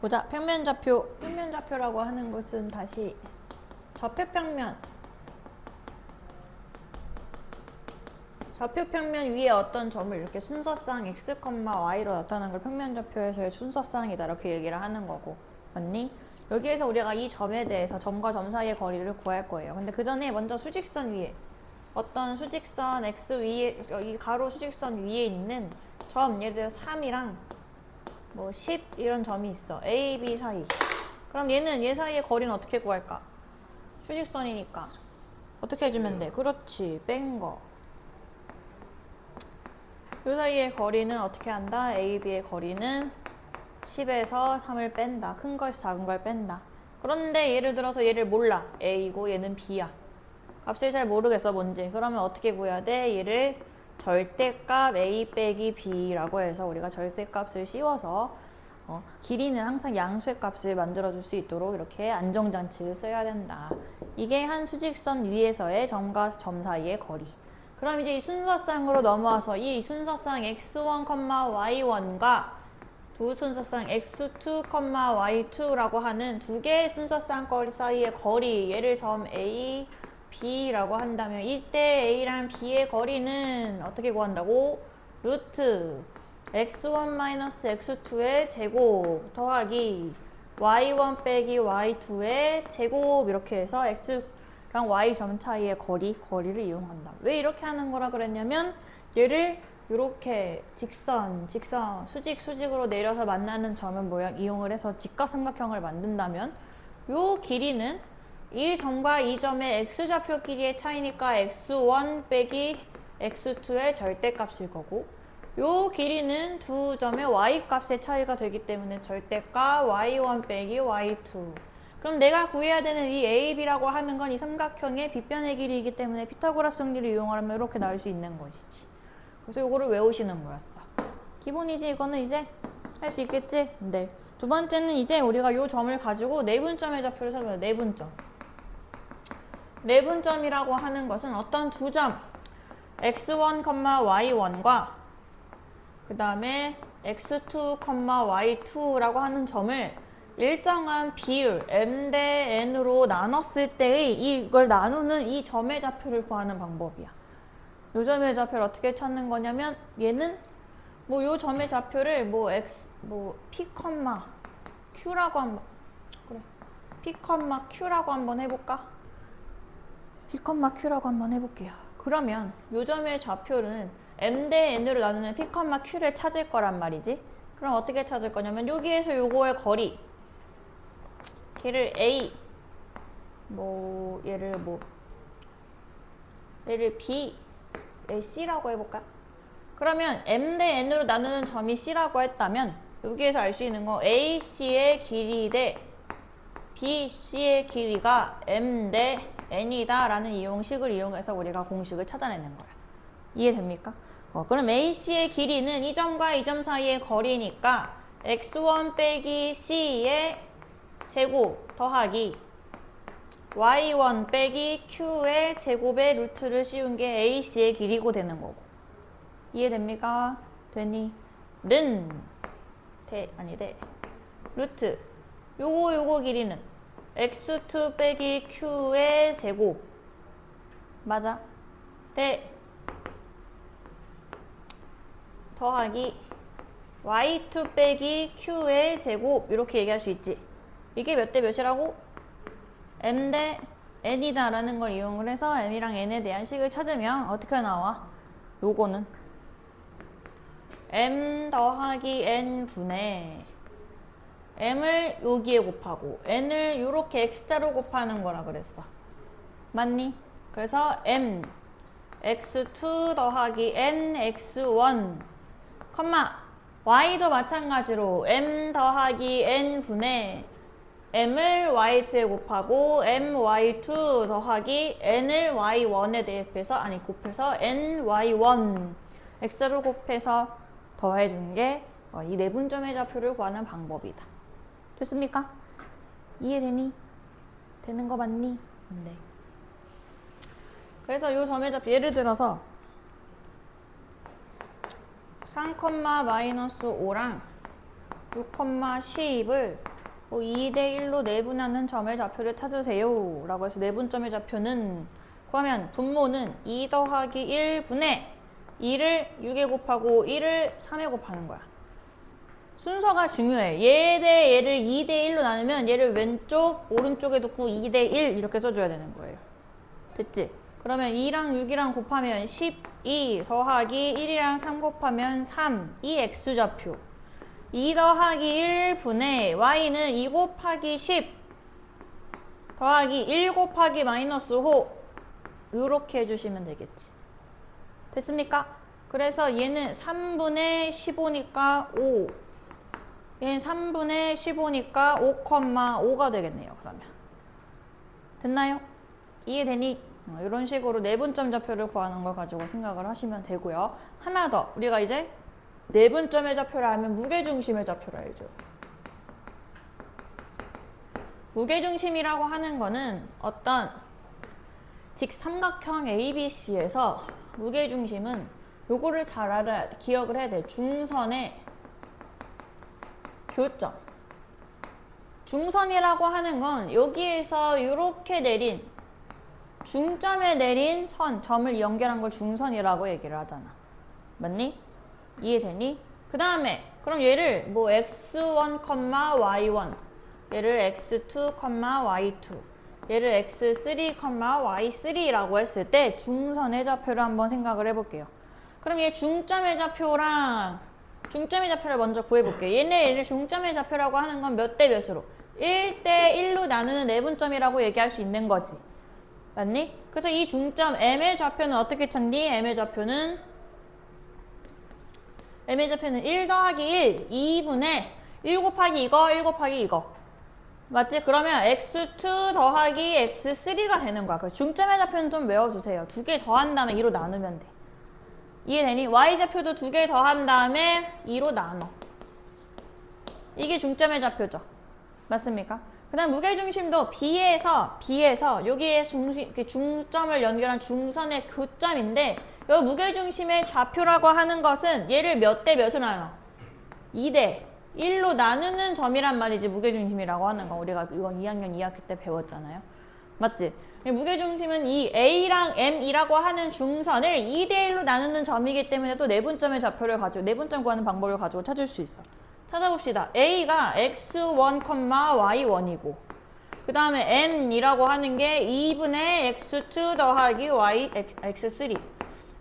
보자. 평면좌표라고 하는 것은 다시 좌표평면 위에 어떤 점을 이렇게 순서상 x, y로 나타나는 걸 평면좌표에서의 순서상이다 이렇게 얘기를 하는 거고, 맞니? 여기에서 우리가 이 점에 대해서 점과 점 사이의 거리를 구할 거예요. 근데 그 전에 먼저 수직선 위에 어떤 수직선 x 위에, 이 가로 수직선 위에 있는 점, 예를 들어 3이랑 뭐 10 이런 점이 있어. A, B 사이. 그럼 얘 사이의 거리는 어떻게 구할까? 수직선이니까 어떻게 해주면 돼? 그렇지, 뺀 거. 이 사이의 거리는 어떻게 한다? A, B의 거리는 10에서 3을 뺀다. 큰 것이 작은 걸 뺀다. 그런데 예를 들어서 얘를 몰라. A고 얘는 B야. 값을 잘 모르겠어, 뭔지. 그러면 어떻게 구해야 돼? 얘를 절대값 A 빼기 B라고 해서 우리가 절대값을 씌워서 길이는 항상 양수의 값을 만들어줄 수 있도록 이렇게 안정장치를 써야 된다. 이게 한 수직선 위에서의 점과 점 사이의 거리. 그럼 이제 이 순서상으로 넘어와서 이 순서상 x1, y1과 두 순서상 x2, y2라고 하는 두 개의 순서상 거리 사이의 거리, 얘를 점 A, B라고 한다면 이때 A랑 B의 거리는 어떻게 구한다고? 루트 x1-x2의 제곱 더하기 y1 빼기 y2의 제곱 이렇게 해서 x랑 y 점 차이의 거리를 이용한다. 왜 이렇게 하는 거라 그랬냐면 얘를 이렇게 직선, 수직으로 내려서 만나는 점을 모양 이용을 해서 직각삼각형을 만든다면 요 길이는 이 점과 이 점의 x좌표 길이의 차이니까 x1 빼기 x2의 절대값일 거고, 요 길이는 두 점의 y값의 차이가 되기 때문에 절대값 y1 빼기 y2. 그럼 내가 구해야 되는 이 AB라고 하는 건 이 삼각형의 빗변의 길이이기 때문에 피타고라스 정리를 이용하면 이렇게 나올 수 있는 것이지. 그래서 요거를 외우시는 거였어. 기본이지. 이거는 이제 할 수 있겠지? 네. 두 번째는 이제 우리가 요 점을 가지고 내분점의 좌표를 찾아봐요. 내분점이라고 하는 것은 어떤 두 점 x1, y1과 그 다음에 x2, y2라고 하는 점을 일정한 비율 m 대 n으로 나눴을 때의 이걸 나누는 이 점의 좌표를 구하는 방법이야. 요 점의 좌표를 어떻게 찾는 거냐면 얘는 뭐 요 점의 좌표를 뭐 p, q라고 한번 p, q라고 한번 해볼까? p, q라고 한번 해볼게요. 그러면 요 점의 좌표는 m 대 n으로 나누는 p, q를 찾을 거란 말이지. 그럼 어떻게 찾을 거냐면 여기에서 요거의 거리, 걔를 a, 얘를 b, c라고 해볼까? 그러면 m 대 n으로 나누는 점이 c라고 했다면 여기에서 알 수 있는 거 AC의 길이 대 BC의 길이가 m 대 n이다 라는 이용식을 이용해서 우리가 공식을 찾아내는 거야. 이해됩니까? 그럼 AC의 길이는 이 점과 이 점 사이의 거리니까 x1 빼기 c의 제곱 더하기 y1 빼기 q의 제곱의 루트를 씌운 게 AC의 길이고 되는 거고. 이해됩니까? 되니? 루트 요거 길이는 x2 빼기 q의 제곱 맞아? 대 더하기 y2 빼기 q의 제곱 이렇게 얘기할 수 있지. 이게 몇 대 몇이라고? m 대 n이다 라는 걸 이용을 해서 m이랑 n에 대한 식을 찾으면 어떻게 나와? 요거는 m 더하기 n 분의 m을 여기에 곱하고 n을 요렇게 x자로 곱하는 거라 그랬어. 맞니? 그래서 m x2 더하기 n x1 y도 마찬가지로 m 더하기 n 분의 m을 y2에 곱하고 my2 더하기 n을 y1에 대입해서 곱해서 ny1 x자로 곱해서 더해준 게 이 내분점의 좌표를 구하는 방법이다. 됐습니까? 이해되니? 되는 거 맞니? 네. 그래서 이 점의 좌표 예를 들어서 3, -5랑 6,10을 2대 1로 내분하는 점의 좌표를 찾으세요 라고 해서 내분점의 좌표는 그러면 분모는 2 더하기 1분의 2를 6에 곱하고 1을 3에 곱하는 거야. 순서가 중요해. 얘 대 얘를 2대 1로 나누면 얘를 왼쪽 오른쪽에 두고 2대 1 이렇게 써줘야 되는 거예요. 됐지? 그러면 2랑 6이랑 곱하면 12 더하기 1이랑 3 곱하면 3 이 x좌표 2 더하기 1분의 y는 2 곱하기 10 더하기 1 곱하기 마이너스 5 이렇게 해주시면 되겠지. 됐습니까? 그래서 얘는 3분의 15니까 5 얘는 3분의 15니까 5,5가 되겠네요. 그러면 됐나요? 이해되니? 이런 식으로 내분점 좌표를 구하는 걸 가지고 생각을 하시면 되고요. 하나 더 우리가 이제 내분점의 좌표를 알면 무게중심의 좌표를 알죠. 무게중심이라고 하는 거는 어떤 직삼각형 ABC에서 무게중심은 요거를 잘 알아야 돼. 기억을 해야 돼. 중선의 교점. 중선이라고 하는 건 여기에서 이렇게 내린 중점에 내린 선, 점을 연결한 걸 중선이라고 얘기를 하잖아. 맞니? 이해되니? 그 다음에 그럼 얘를 뭐 x1, y1 얘를 x2, y2 얘를 x3, y3라고 했을 때 중선의 좌표를 한번 생각을 해볼게요. 그럼 얘 중점의 좌표랑 중점의 좌표를 먼저 구해볼게요. 얘를 중점의 좌표라고 하는 건 몇 대 몇으로? 1대 1로 나누는 내분점이라고 얘기할 수 있는 거지. 맞니? 그래서 이 중점 M의 좌표는 어떻게 찾니? M의 좌표는 1 더하기 1, 2분의 1 곱하기 이거, 1 곱하기 이거. 맞지? 그러면 x2 더하기 x3가 되는 거야. 그 중점의 좌표는 좀 외워주세요. 두 개 더한 다음에 2로 나누면 돼. 이해되니? y좌표도 두 개 더한 다음에 2로 나눠. 이게 중점의 좌표죠. 맞습니까? 그 다음 무게중심도 B에서 여기에 중점을 연결한 중선의 교점인데 여기 무게중심의 좌표라고 하는 것은 얘를 몇 대 몇으로 나눠? 2대 1로 나누는 점이란 말이지. 무게중심이라고 하는 거 우리가 이건 2학년 2학기 때 배웠잖아요. 맞지? 무게중심은 이 A랑 M이라고 하는 중선을 2대 1로 나누는 점이기 때문에 또 내분점의 좌표를 가지고 내분점 구하는 방법을 가지고 찾을 수 있어. 찾아봅시다. A가 x1, y1이고 그 다음에 M이라고 하는 게 2분의 x2 더하기 x3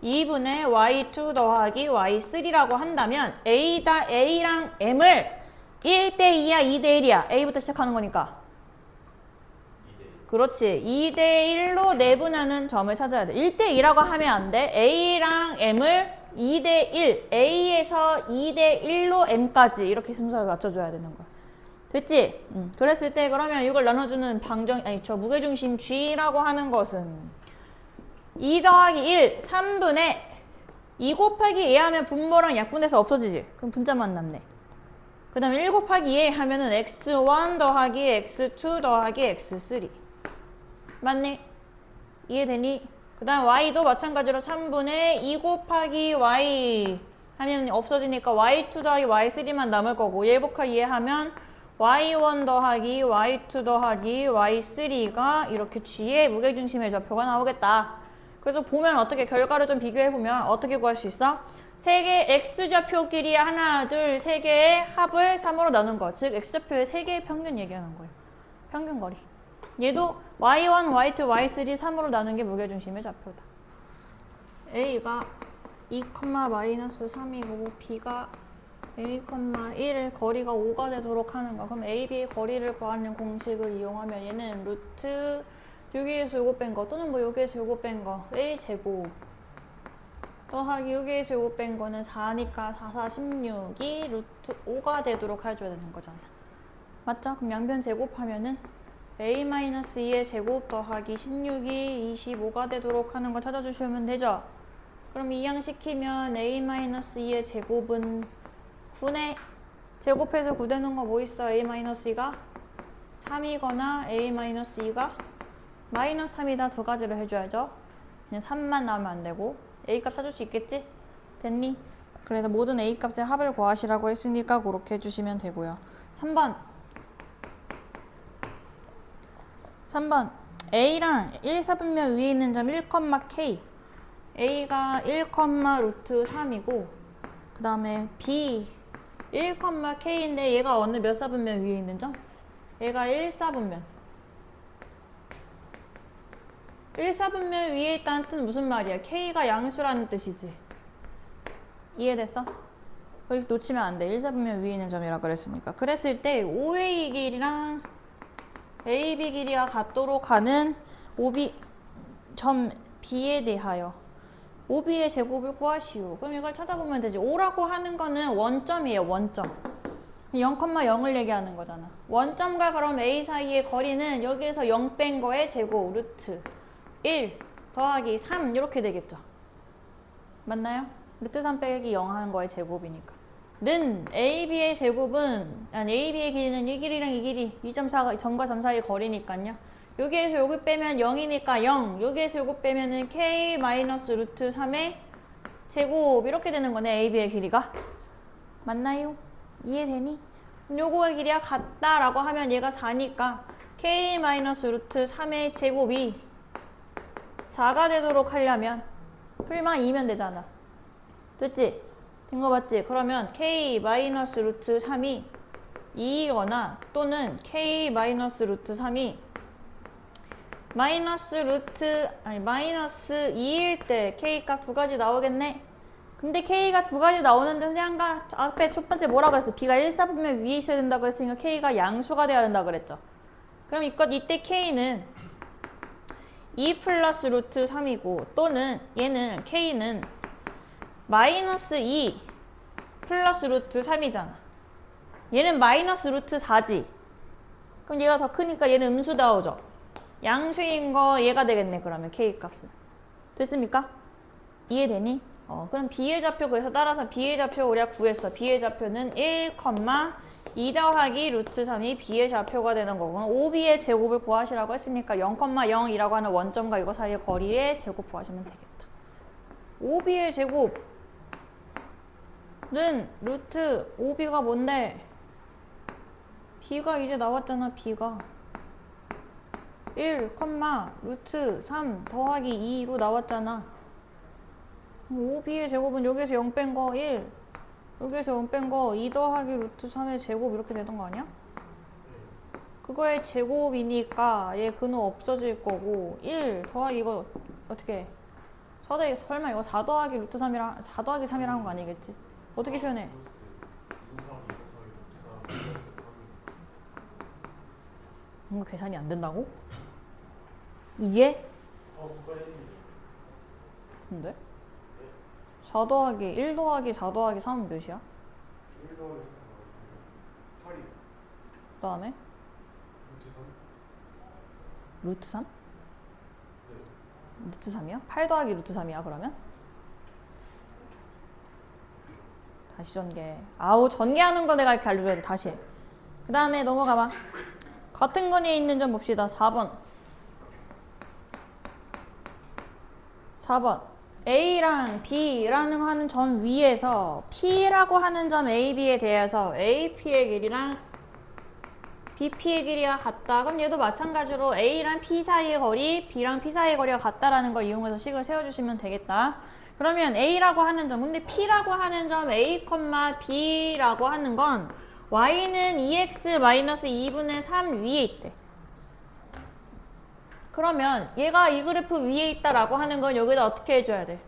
2분의 y2 더하기 y3라고 한다면 A랑 M을 1대 2야 2대 1이야. A부터 시작하는 거니까 그렇지. 2대 1로 내분하는 점을 찾아야 돼. 1대 2라고 하면 안 돼. A랑 M을 2대 1, A에서 2대 1로 M까지 이렇게 순서를 맞춰줘야 되는 거야. 됐지? 그랬을 때 그러면 이걸 나눠주는 무게중심 G라고 하는 것은 2 더하기 1, 3분의 2 곱하기 2 하면 분모랑 약분해서 없어지지? 그럼 분자만 남네. 그 다음에 1 곱하기 2 하면은 x1 더하기 x2 더하기 x3 맞니? 이해되니? 그 다음 y도 마찬가지로 3분의 2 곱하기 y 하면 없어지니까 y2 더하기 y3만 남을 거고 얘 곱하기 얘 하면 y1 더하기 y2 더하기 y3가 이렇게 G의 무게중심의 좌표가 나오겠다. 그래서 보면 어떻게 결과를 좀 비교해보면 어떻게 구할 수 있어? 세 개의 x좌표끼리 하나, 둘, 세 개의 합을 3으로 나눈 거. 즉 x좌표의 세 개의 평균 얘기하는 거예요. 평균 거리. 얘도 y1, y2, y3, 3으로 나눈 게 무게중심의 좌표다. A가 2,-3이고 B가 A,1을 거리가 5가 되도록 하는 거. 그럼 A, B의 거리를 구하는 공식을 이용하면 얘는 루트 여기에서 요거 뺀 거 또는 뭐 여기에서 요거 뺀 거 A 제곱 더하기 여기에서 요거 뺀 거는 4니까 4, 4, 16이 루트 5가 되도록 해줘야 되는 거잖아. 맞죠? 그럼 양변 제곱하면은 A-2의 제곱 더하기 16이 25가 되도록 하는 걸 찾아주시면 되죠? 그럼 이항시키면 A-2의 제곱은 9네. 제곱해서 9 되는 거 뭐 있어? A-2가 3이거나 A-2가 마이너스 3이다. 두 가지를 해줘야죠. 그냥 3만 나오면 안 되고 A 값 찾을 수 있겠지? 됐니? 그래서 모든 A 값의 합을 구하시라고 했으니까 그렇게 해주시면 되고요. 3번 A랑 1사분면 위에 있는 점 1,K A가 1, 루트 3이고 그 다음에 B 1,K인데 얘가 어느 몇 사분면 위에 있는 점? 얘가 1사분면 1사분면 위에 있다는 뜻은 무슨 말이야? K가 양수라는 뜻이지. 이해됐어? 그걸 놓치면 안 돼. 1사분면 위에 있는 점이라 그랬으니까. 그랬을 때 OA 길이랑 AB 길이가 같도록 하는 OB 점 B에 대하여 OB의 제곱을 구하시오. 그럼 이걸 찾아보면 되지. O라고 하는 거는 원점이에요. 원점. 0,0을 얘기하는 거잖아. 원점과 그럼 A 사이의 거리는 여기에서 0 뺀 거의 제곱 루트 1 더하기 3 이렇게 되겠죠. 맞나요? 루트 3 빼기 0 하는 거의 제곱이니까. 는 AB의 제곱은 AB의 길이는 이 길이랑 이 길이 2.4가 점과 점 사이의 거리니까요. 여기에서 요거 빼면 0이니까 0. 여기에서 요거 빼면은 K 마이너스 루트 3의 제곱 이렇게 되는 거네. AB의 길이가. 맞나요? 이해되니? 요거의 길이가 같다라고 하면 얘가 4니까 K 마이너스 루트 3의 제곱이 4가 되도록 하려면 풀만 2면 되잖아. 됐지? 된 거 맞지? 그러면 K 마이너스 루트 3이 2이거나 또는 K 마이너스 루트 3이 마이너스 2일 때 K 값 두 가지 나오겠네? 근데 K가 두 가지 나오는데 그냥 앞에 첫 번째 뭐라고 했어? B가 1사분면 위에 있어야 된다고 했으니까 K가 양수가 돼야 된다고 그랬죠. 그럼 이때 K는 2 플러스 루트 3이고 또는 얘는 K는 마이너스 2 플러스 루트 3이잖아. 얘는 마이너스 루트 4지. 그럼 얘가 더 크니까 얘는 음수 나오죠. 양수인 거 얘가 되겠네. 그러면 K 값은. 됐습니까? 이해되니? 그럼 B의 좌표 그래서 따라서 B의 좌표 우리가 구했어. B의 좌표는 1, 2 더하기 루트 3이 B의 좌표가 되는 거고 OB의 제곱을 구하시라고 했으니까 0,0이라고 하는 원점과 이거 사이의 거리의 제곱 구하시면 되겠다. OB의 제곱은 루트 OB가 뭔데? B가 이제 나왔잖아. B가 1, 루트 3 더하기 2로 나왔잖아. OB의 제곱은 여기에서 0 뺀 거 1, 여기에서 0 뺀 거 2 더하기 루트 3의 제곱 이렇게 되는 거 아니야? 그거의 제곱이니까 얘 근호 없어질 거고 1 더하기 이거 어떻게 해? 설마 이거 4 더하기 루트 3이랑 4 더하기 3이랑 한 거 아니겠지? 어떻게 표현해? 이거 계산이 안 된다고? 이게? 근데? 4 더하기 1 더하기 4 더하기 3은 몇이야? 1 더하기 4 8이 그 다음에? 루트 3? 루트 3? 루트 3이야? 8 더하기 루트 3이야 그러면? 다시 전개. 아우 전개하는 거 내가 이렇게 알려줘야 돼. 다시 해. 그 다음에 넘어가봐. 같은 거리에 있는 점 봅시다. 4번 A랑 B라는 하는 점 위에서 P라고 하는 점 AB에 대해서 AP의 길이랑 BP의 길이가 같다. 그럼 얘도 마찬가지로 A랑 P 사이의 거리, B랑 P 사이의 거리가 같다라는 걸 이용해서 식을 세워주시면 되겠다. 그러면 A라고 하는 점, 근데 P라고 하는 점 A, B라고 하는 건 Y는 2x-2분의 3 위에 있대. 그러면 얘가 이 그래프 위에 있다라고 하는 건 여기다 어떻게 해줘야 돼?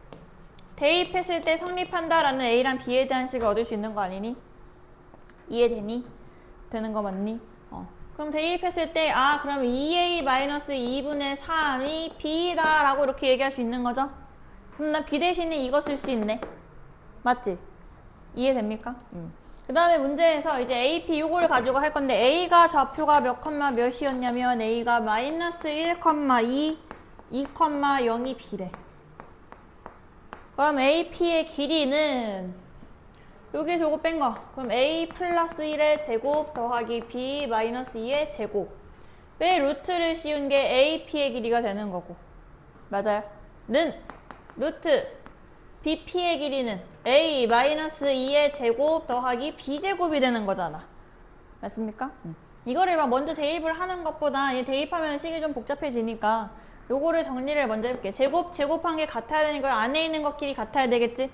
대입했을 때 성립한다라는 A랑 B에 대한 식을 얻을 수 있는 거 아니니? 이해되니? 되는 거 맞니? 그럼 대입했을 때 그럼 2a-2분의 3이 B다라고 이렇게 얘기할 수 있는 거죠? 그럼 난 B 대신에 이거 쓸 수 있네. 맞지? 이해됩니까? 그 다음에 문제에서 이제 AP 요거를 가지고 할 건데 A가 좌표가 몇이었냐면 A가 마이너스 1,2, 2,0이 B래. 그럼 AP의 길이는 여기에서 요거 뺀 거. 그럼 A 플러스 1의 제곱 더하기 B 마이너스 2의 제곱. 왜 루트를 씌운 게 AP의 길이가 되는 거고. 맞아요? 는 루트 BP의 길이는 A 마이너스 2의 제곱 더하기 B제곱이 되는 거잖아. 맞습니까? 이거를 막 먼저 대입을 하는 것보다 얘 대입하면 식이 좀 복잡해지니까 요거를 정리를 먼저 해볼게. 제곱한 게 같아야 되니까 안에 있는 것끼리 같아야 되겠지?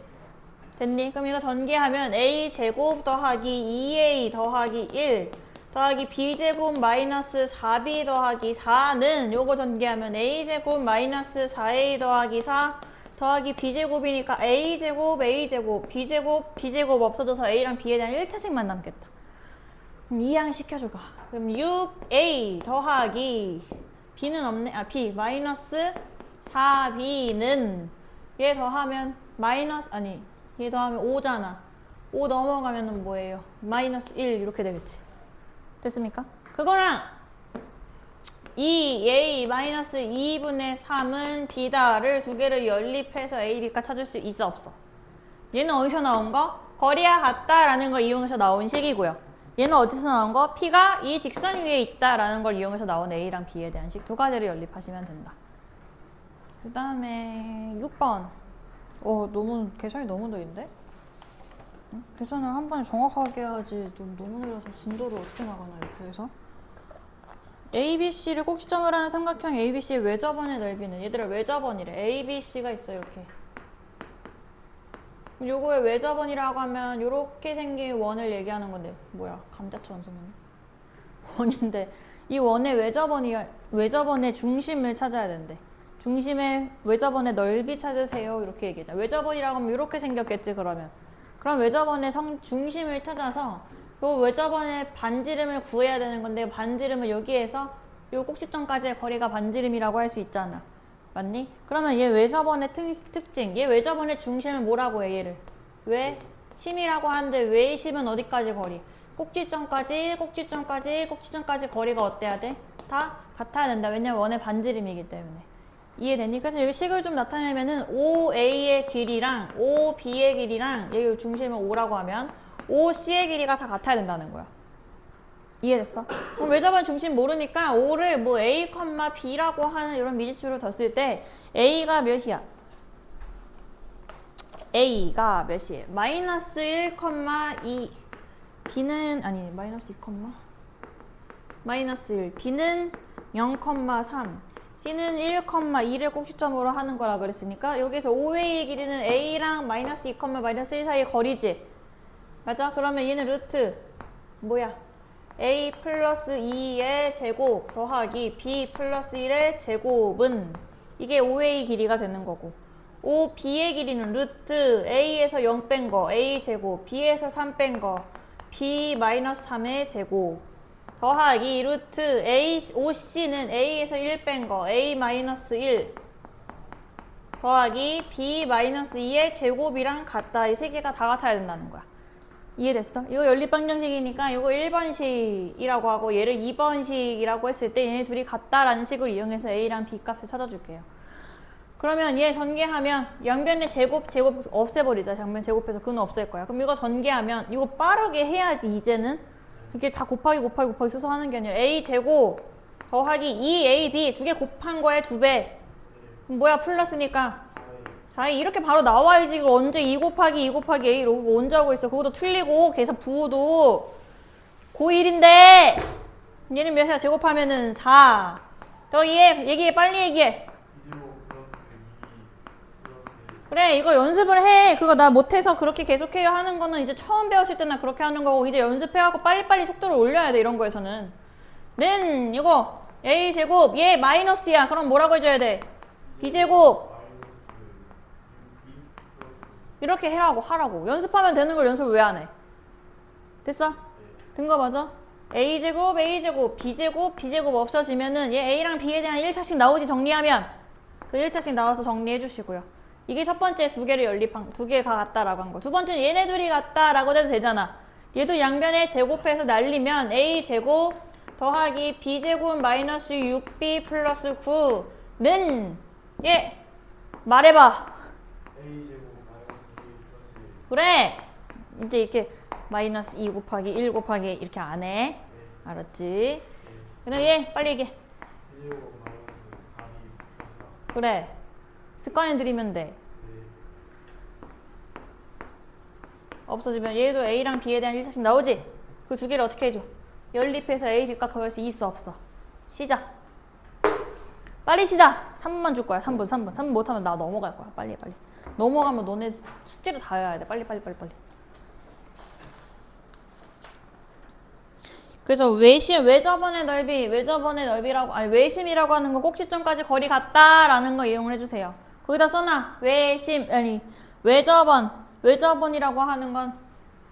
됐니? 그럼 이거 전개하면 A 제곱 더하기 2A 더하기 1 더하기 B제곱 마이너스 4B 더하기 4는 요거 전개하면 A제곱 마이너스 4A 더하기 4 더하기 B제곱이니까 A제곱, A제곱, B제곱 없어져서 A랑 B에 대한 1차식만 남겠다. 그럼 이항 시켜주가. 그럼 6A 더하기 B는 없네. 아, B 마이너스 4B는 얘 더하면 마이너스 아니 얘 더하면 5잖아. 5 넘어가면은 뭐예요? 마이너스 1 이렇게 되겠지. 됐습니까? 그거랑 2A 마이너스 2분의 3은 B다를 두 개를 연립해서 A, B가 찾을 수 있어 없어? 얘는 어디서 나온 거? 거리와 같다라는 걸 이용해서 나온 식이고요. 얘는 어디서 나온 거? P가 이 직선 위에 있다라는 걸 이용해서 나온 A랑 B에 대한 식 두 가지를 연립하시면 된다. 그 다음에 6번. 너무 계산이 너무 느린데? 응? 계산을 한 번에 정확하게 해야지. 좀 너무 느려서 진도를 어떻게 나가나 이렇게 해서. ABC를 꼭지점으로 하는 삼각형 ABC의 외접원의 넓이는 얘들아 외접원이래. ABC가 있어 이렇게. 요거의 외접원이라고 하면 요렇게 생긴 원을 얘기하는 건데 뭐야 감자처럼 생겼네. 원인데 이 원의 외접원의 중심을 찾아야 된대. 중심의 외접원의 넓이 찾으세요 이렇게 얘기하자. 외접원이라고 하면 이렇게 생겼겠지 그러면. 그럼 외접원의 중심을 찾아서 요 외접원의 반지름을 구해야 되는 건데 반지름을 여기에서 요 꼭지점까지의 거리가 반지름이라고 할 수 있잖아. 맞니? 그러면 얘 외접원의 특징, 얘 외접원의 중심을 뭐라고 해 얘를? 외심이라고 하는데 외심은 어디까지 거리? 꼭지점까지 거리가 어때야 돼? 다 같아야 된다. 왜냐면 원의 반지름이기 때문에. 이해되니? 그래서 이 식을 좀 나타내면은 OA의 길이랑 OB의 길이랑 얘 중심을 O라고 하면 OC의 길이가 다 같아야 된다는 거야. 이해됐어? 그럼 외접원 중심 모르니까 O를 뭐 A, B라고 하는 이런 미지수를 뒀을 때 A가 몇이야? A가 몇이에요? 마이너스 1,2 B는 아니 마이너스 2, 마이너스 1 B는 0,3 C는 1,2를 꼭지점으로 하는 거라 그랬으니까 여기서 OA의 길이는 A랑 마이너스 2, 마이너스 1 사이의 거리지? 맞아? 그러면 얘는 루트 뭐야? A 플러스 2의 제곱 더하기 B 플러스 1의 제곱은 이게 OA 길이가 되는 거고 OB의 길이는 루트 A에서 0 뺀 거 A 제곱 B에서 3 뺀 거 B 마이너스 3의 제곱 더하기 루트 OC는 A에서 1 뺀 거 A 마이너스 1 더하기 B 마이너스 2의 제곱이랑 같다. 이 세 개가 다 같아야 된다는 거야. 이해됐어? 이거 연립방정식이니까 이거 1번식이라고 하고 얘를 2번식이라고 했을 때 얘네 둘이 같다라는 식을 이용해서 A랑 B 값을 찾아줄게요. 그러면 얘 전개하면 양변의 제곱 없애버리자. 양변 제곱해서 그는 없앨 거야. 그럼 이거 전개하면 이거 빠르게 해야지 이제는. 이게 다 곱하기 써서 하는 게 아니라 A 제곱 더하기 2AB 두 개 곱한 거에 2배. 뭐야 플러스니까 4A 이렇게 바로 나와야지. 이거 언제 2 곱하기 A 이러고 언제 하고 있어. 그것도 틀리고 계산 부호도 고1인데 얘는 몇이야? 제곱하면은 4. 더 얘기해 빨리 얘기해. 25 플러스 2 플러스 1. 그래 이거 연습을 해. 그거 나 못해서 그렇게 계속해요 하는 거는 이제 처음 배웠을 때나 그렇게 하는 거고 이제 연습해갖고 빨리빨리 속도를 올려야 돼 이런 거에서는. 는 이거 A제곱 얘 마이너스야. 그럼 뭐라고 해줘야 돼? B제곱 마이너스 6 플러스 이렇게 하라고. 연습하면 되는 걸 연습을 왜 안 해? 됐어? 된 거 맞아? A제곱, B제곱 없어지면은 얘 A랑 B에 대한 1차씩 나오지 정리하면. 그 1차씩 나와서 정리해 주시고요. 이게 첫 번째 두 개가 같다라고 한 거. 두 번째는 얘네 둘이 같다라고 해도 되잖아. 얘도 양변에 제곱해서 날리면 A제곱 더하기 B제곱 마이너스 6B 플러스 9는 얘 말해봐. A제곱 마이너스 2 플러스 1. 그래. 이제 이렇게 마이너스 2 곱하기 1 곱하기 이렇게 안 해. 알았지? 그 다음 얘 빨리 얘기해. A제곱 마이너스 4B 플러스 4. 그래. 습관에 들이면 돼. 네. 없어지면 얘도 A랑 B에 대한 일사식 나오지? 그 두 개를 어떻게 해줘? 연립해서 A, B값 구할 수 있어 없어? 시작. 빨리 시작. 3분만 줄 거야. 3분 못하면 나 넘어갈 거야. 빨리. 넘어가면 너네 숙제를 다 해야 돼. 빨리. 그래서 외접원의 넓이라고, 아니 외심이라고 하는 거 꼭지점까지 거리 같다라는 거 이용을 해주세요. 거기다 써놔. 외접원이라고 하는 건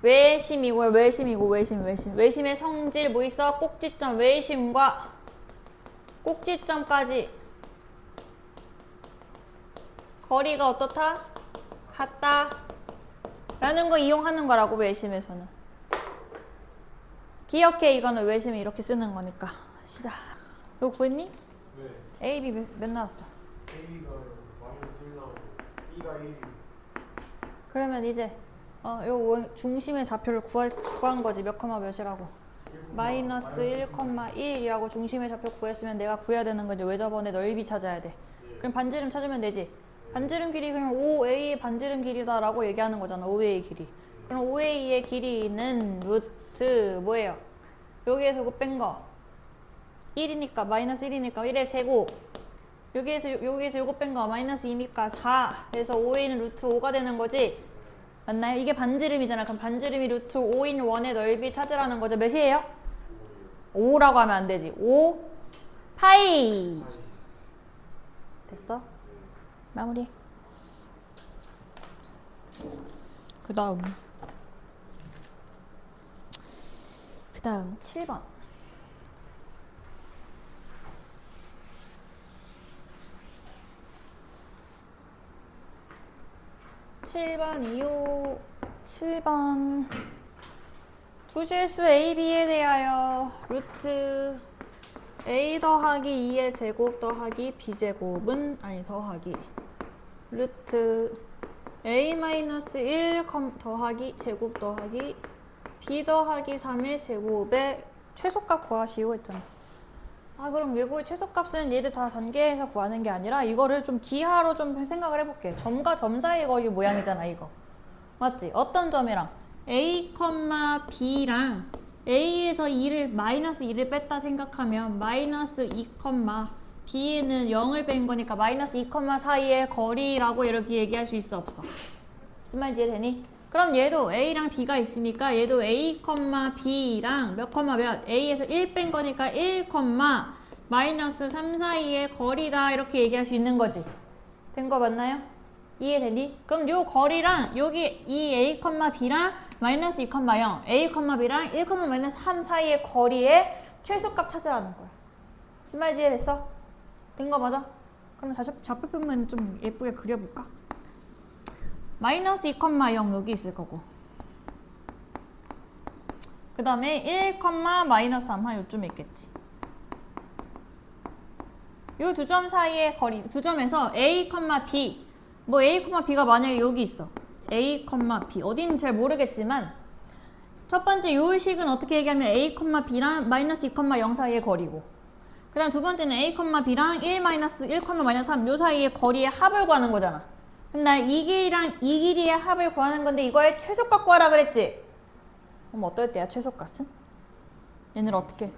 외심이고요. 외심의 성질 뭐 있어? 꼭지점 외심과 꼭지점까지 거리가 어떻다? 같다 라는 거 이용하는 거라고. 외심에서는 기억해. 이거는 외심이 이렇게 쓰는 거니까. 시작. 이거 구했니? 네. A, B 몇 나왔어? A가 마이너스 1 나오고 B가 1이 그러면 이제 요 중심의 좌표를 구한 거지. 몇 컴마 몇이라고? 마이너스 1,1이라고 중심의 좌표 구했으면 내가 구해야 되는 건 이제 외접원의 넓이 찾아야 돼. 그럼 반지름 찾으면 되지. 반지름 길이 그냥 5A의 반지름 길이다라고 얘기하는 거잖아. 5A 길이. 그럼 5A의 길이는 루트 뭐예요? 여기에서 이거 뺀 거 1이니까 마이너스 1이니까 1의 제곱. 여기에서 이거 뺀 거 마이너스 2니까 4. 그래서 5A는 루트 5가 되는 거지. 맞나요? 이게 반지름이잖아. 그럼 반지름이 루트 5인 원의 넓이 찾으라는 거죠. 몇이에요? 5라고 하면 안 되지. 5 파이. 됐어? 마무리. 그 다음 7번. 이요. 7번 주실수 AB에 대하여 루트 A 더하기 2의 제곱 더하기 B제곱은 더하기 루트 A-1 더하기 제곱 더하기 B 더하기 3의 제곱의 최소값 구하시오 했잖아. 그럼 예고의 최소값은 얘들 다 전개해서 구하는 게 아니라 이거를 좀 기하로 좀 생각을 해볼게. 점과 점 사이의 거리 모양이잖아 이거. 맞지? 어떤 점이랑? A, B랑 A에서 2를 마이너스 2를 뺐다 생각하면 마이너스 2, B에는 0을 뺀 거니까 마이너스 2, 사이의 거리라고 이렇게 얘기할 수 있어 없어? 무슨 말인지 이해되니? 그럼 얘도 A랑 B가 있으니까 얘도 A, B랑 몇, A에서 1 뺀 거니까 1, 마이너스 3 사이의 거리다 이렇게 얘기할 수 있는 거지. 된 거 맞나요? 이해되니? 그럼 요 거리랑 여기 이 A, B랑 마이너스 2, 0, A, B랑 1, 마이너스 3 사이의 거리의 최소값 찾으라는 거야. 무슨 말인지 이해됐어? 된 거 맞아? 그럼 좌표표면 좀 예쁘게 그려볼까? 마이너스 2, 0 여기 있을 거고 그 다음에 1, 마이너스 3 한 요쯤에 있겠지. 요 두 점 사이의 거리, 두 점에서 A, B 뭐 A, B가 만약에 여기 있어. A, B 어디 있는지 잘 모르겠지만 첫 번째 요 식은 어떻게 얘기하면 A, B랑 마이너스 2, 0 사이의 거리고 그 다음 두 번째는 A, B랑 1, 마이너스 3 요 사이의 거리의 합을 구하는 거잖아. 그럼 나 이 길이랑 이 길이의 합을 구하는 건데 이거의 최소값 구하라 그랬지? 그럼 어떨 때야 최소값은? 얘네를 어떻게?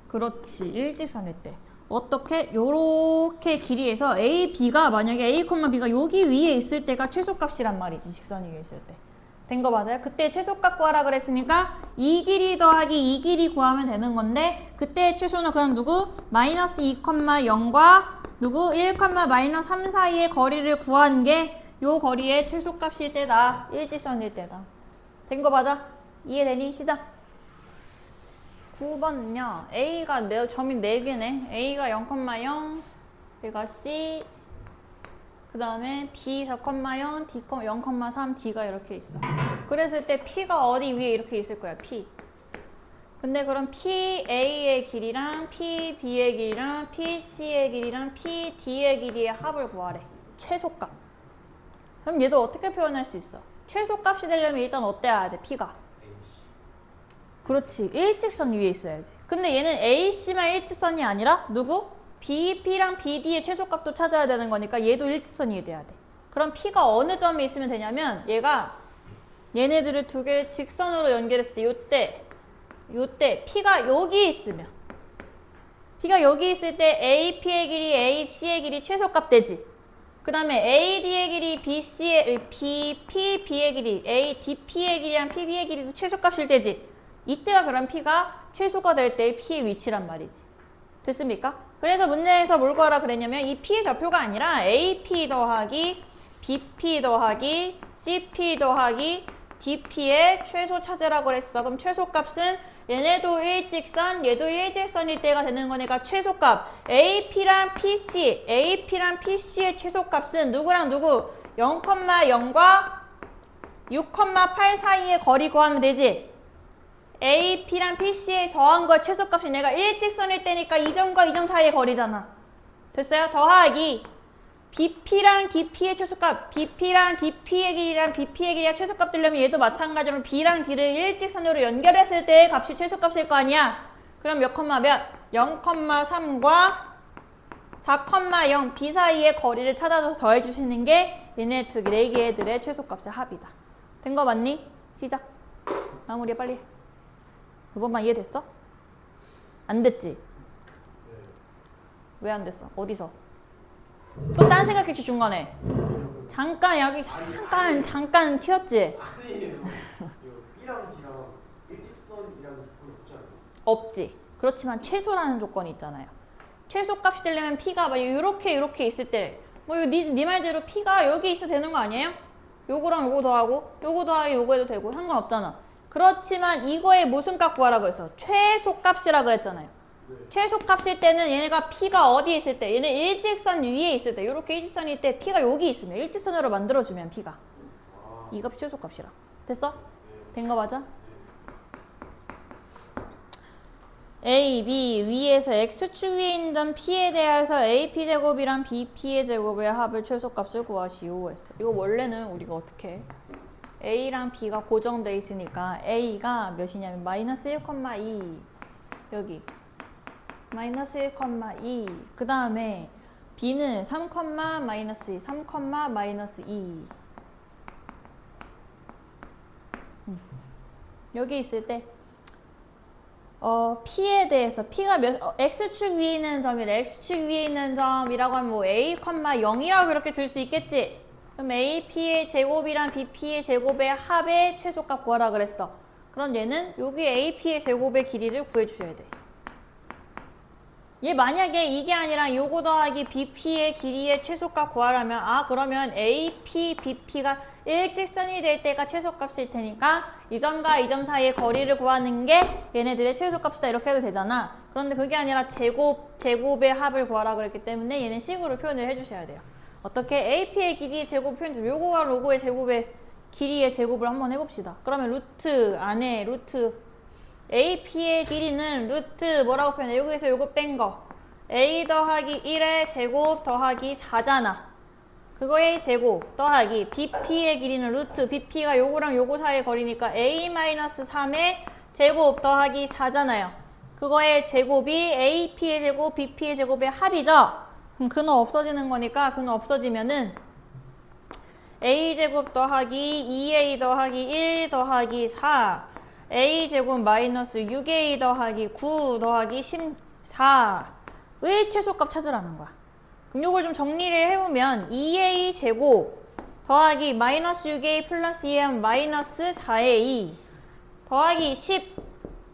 그렇지. 일직선일 때. 어떻게? 요렇게 길이에서 A, B가 만약에 A, B가 여기 위에 있을 때가 최소값이란 말이지. 직선 위에 있을 때. 된 거 맞아요? 그때 최소값 구하라 그랬으니까 이 길이 더하기 이 길이 구하면 되는 건데 그때의 최소는 그냥 누구? 마이너스 2, 0과 누구? 1, 마이너스 3 사이의 거리를 구한 게 요 거리의 최소값일 때다. 일직선일 때다. 된 거 맞아? 이해되니? 시작. 9번은요. A가 점이 4개네. A가 0,0, B가 C, 그 다음에 B 4,0, D 0,3, D가 이렇게 있어. 그랬을 때 P가 어디 위에 이렇게 있을 거야. P. 근데 그럼 PA의 길이랑 PB의 길이랑 PC의 길이랑 PD의 길이의 합을 구하래. 최소값. 그럼 얘도 어떻게 표현할 수 있어? 최소값이 되려면 일단 어때야 돼? P가. 그렇지. 일직선 위에 있어야지. 근데 얘는 AC만 일직선이 아니라 누구? BP랑 BD의 최소값도 찾아야 되는 거니까 얘도 일직선이 돼야 돼. 그럼 P가 어느 점에 있으면 되냐면 얘가 얘네들을 두 개를 직선으로 연결했을 때 요때 P가 여기 있으면 P가 여기 있을 때 AP의 길이 AC의 길이 최소값 되지. 그 다음에 AD의 길이 PB의 길이 ADP의 길이랑 PB의 길이도 최소값일 때지. 이때가 그럼 P가 최소가 될 때의 P의 위치란 말이지. 됐습니까? 그래서 문제에서 뭘 구하라 그랬냐면 이 P의 좌표가 아니라 AP 더하기 BP 더하기 CP 더하기 DP의 최소 찾으라고 그랬어. 그럼 최소값은 얘네도 일직선, 얘도 일직선일 때가 되는 거니까 최소값 AP랑 PC의 최소값은 누구랑 누구? 0,0과 6,8 사이의 거리 구하면 되지. AP랑 PC에 더한 거 최소값이 내가 일직선일 때니까 이 점과 이 점 사이의 거리잖아. 됐어요? 더하기 BP랑 DP의 최소값, BP랑 DP의 길이랑 BP의 길이랑 최소값 되려면 얘도 마찬가지로 B랑 D를 일직선으로 연결했을 때의 값이 최소값일 거 아니야? 그럼 몇 컴마 몇? 0,3과 4,0 B 사이의 거리를 찾아서 더해주시는 게 얘네 두 개, 네 개들의 최소값의 합이다. 된 거 맞니? 시작. 마무리해 빨리. 이번만 이해됐어? 안 됐지? 왜 안 됐어? 어디서? 또 딴 생각했지 중간에. 잠깐 여기 잠깐 튀었지? 아니에요. B랑 D랑 일직선이라는 조건이 없지 않아요? 없지. 그렇지만 최소라는 조건이 있잖아요. 최소값이 되려면 P가 막 이렇게 있을 때, 뭐 네 말대로 P가 여기 있어도 되는 거 아니에요? 요거랑 요거 더하고 요거 더하기 요거 해도 되고 상관없잖아. 그렇지만 이거의 무슨 값 구하라고 했어? 최소값이라 그랬잖아요. 최소값일 때는 얘네가 P가 어디에 있을 때, 얘네 일직선 위에 있을 때, 이렇게 일직선일 때 P가 여기 있으면 일직선으로 만들어주면 P가 이 값이 최소값이라. 됐어? 된 거 맞아? A, B 위에서 X축 위에 있는 점 P에 대해서 AP제곱이랑 BP의 제곱의 합을 최소값을 구하시오 했어. 이거 원래는 우리가 어떻게 해? A랑 B가 고정돼 있으니까 A가 몇이냐면 마이너스 1,2 여기 마이너스 1,2 그 다음에 B는 3, 마이너스 2 3, 마이너스 2 여기 있을 때 P에 대해서 P가 X축 위에 있는 점이래. X축 위에 있는 점이라고 하면 뭐 A, 0이라고 그렇게 줄 수 있겠지? 그럼 AP의 제곱이랑 BP의 제곱의 합의 최소값 구하라 그랬어. 그럼 얘는 여기 AP의 제곱의 길이를 구해주셔야 돼. 얘 만약에 이게 아니라 요거 더하기 BP의 길이의 최소값 구하라면 그러면 AP, BP가 일직선이 될 때가 최소값일 테니까 이 점과 이 점 사이의 거리를 구하는 게 얘네들의 최소값이다 이렇게 해도 되잖아. 그런데 그게 아니라 제곱의 합을 구하라 그랬기 때문에 얘는 식으로 표현을 해주셔야 돼요. 어떻게? AP의 길이의 제곱 표현해서 요거와 요거의 제곱의 길이의 제곱을 한번 해봅시다. 그러면 루트 안에 루트 AP의 길이는 루트 뭐라고 표현해? 여기서 요거 뺀 거 A 더하기 1의 제곱 더하기 4잖아. 그거의 제곱 더하기 BP의 길이는 루트 BP가 요거랑 요거 사이의 거리니까 A-3의 제곱 더하기 4잖아요. 그거의 제곱이 AP의 제곱, BP의 제곱의 합이죠? 그럼 근호 없어지는 거니까 근호 없어지면은 A제곱 더하기 2A 더하기 1 더하기 4 A제곱 마이너스 6A 더하기 9 더하기 14의 최소값 찾으라는 거야. 그럼 요걸 좀 정리를 해보면 2A 제곱 더하기 마이너스 6A 플러스 2하면 마이너스 4A 더하기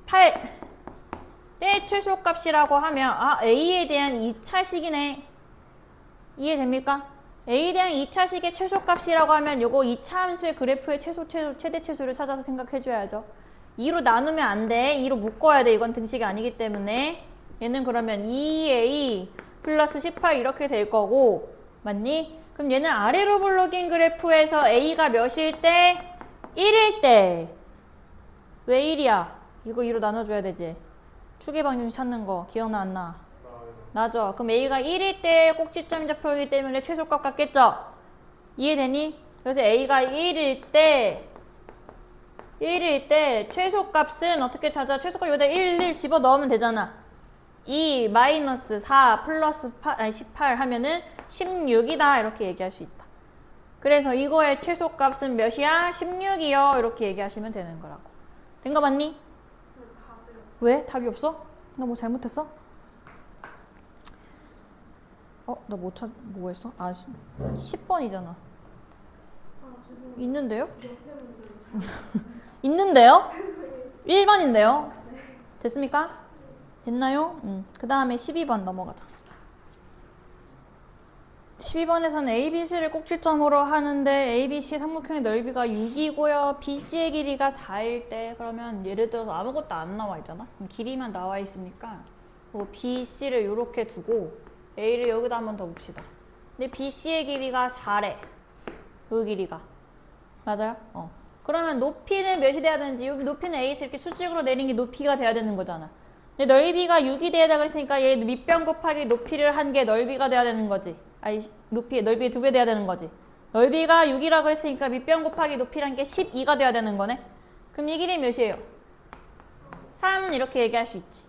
18의 최소값이라고 하면 A에 대한 2차식이네. 이해됩니까? A에 대한 2차식의 최소값이라고 하면 요거 2차 함수의 그래프의 최대 최소를 찾아서 생각해줘야죠. 2로 나누면 안 돼. 2로 묶어야 돼. 이건 등식이 아니기 때문에. 얘는 그러면 2A 플러스 18 이렇게 될 거고 맞니? 그럼 얘는 아래로 블록인 그래프에서 A가 몇일 때? 1일 때. 왜 1이야? 이거 2로 나눠줘야 되지. 추계 방정식 찾는 거 기억나 안 나? 나죠? 그럼 A가 1일 때 꼭지점 좌표이기 때문에 최소값 같겠죠? 이해되니? 그래서 A가 1일 때 최소값은 어떻게 찾아? 최소값 여기다 1 집어넣으면 되잖아. 2 마이너스 4 플러스 18 하면은 16이다 이렇게 얘기할 수 있다. 그래서 이거의 최소값은 몇이야? 16이요. 이렇게 얘기하시면 되는 거라고. 된 거 맞니? 왜? 답이 없어? 나 뭐 잘못했어? 너 뭐 했어? 10번이잖아. 있는데요? 있는데요? 1번인데요? 됐습니까? 됐나요? 그 다음에 12번 넘어가자. 12번에서는 ABC를 꼭지점으로 하는데 ABC 삼각형의 넓이가 6이고요. BC의 길이가 4일 때 그러면 예를 들어서 아무것도 안 나와 있잖아. 그럼 길이만 나와 있으니까 뭐 BC를 이렇게 두고 A를 여기다 한 번 더 봅시다. 근데 BC의 길이가 4래. 이 길이가. 맞아요? 그러면 높이는 몇이 돼야 되는지 높이는 A에서 이렇게 수직으로 내린 게 높이가 돼야 되는 거잖아. 근데 넓이가 6이 돼야 그랬으니까 얘 밑변 곱하기 높이를 한 게 넓이가 돼야 되는 거지. 넓이의 2배 돼야 되는 거지. 넓이가 6이라고 했으니까 밑변 곱하기 높이란 게 12가 돼야 되는 거네. 그럼 이 길이 몇이에요? 3 이렇게 얘기할 수 있지.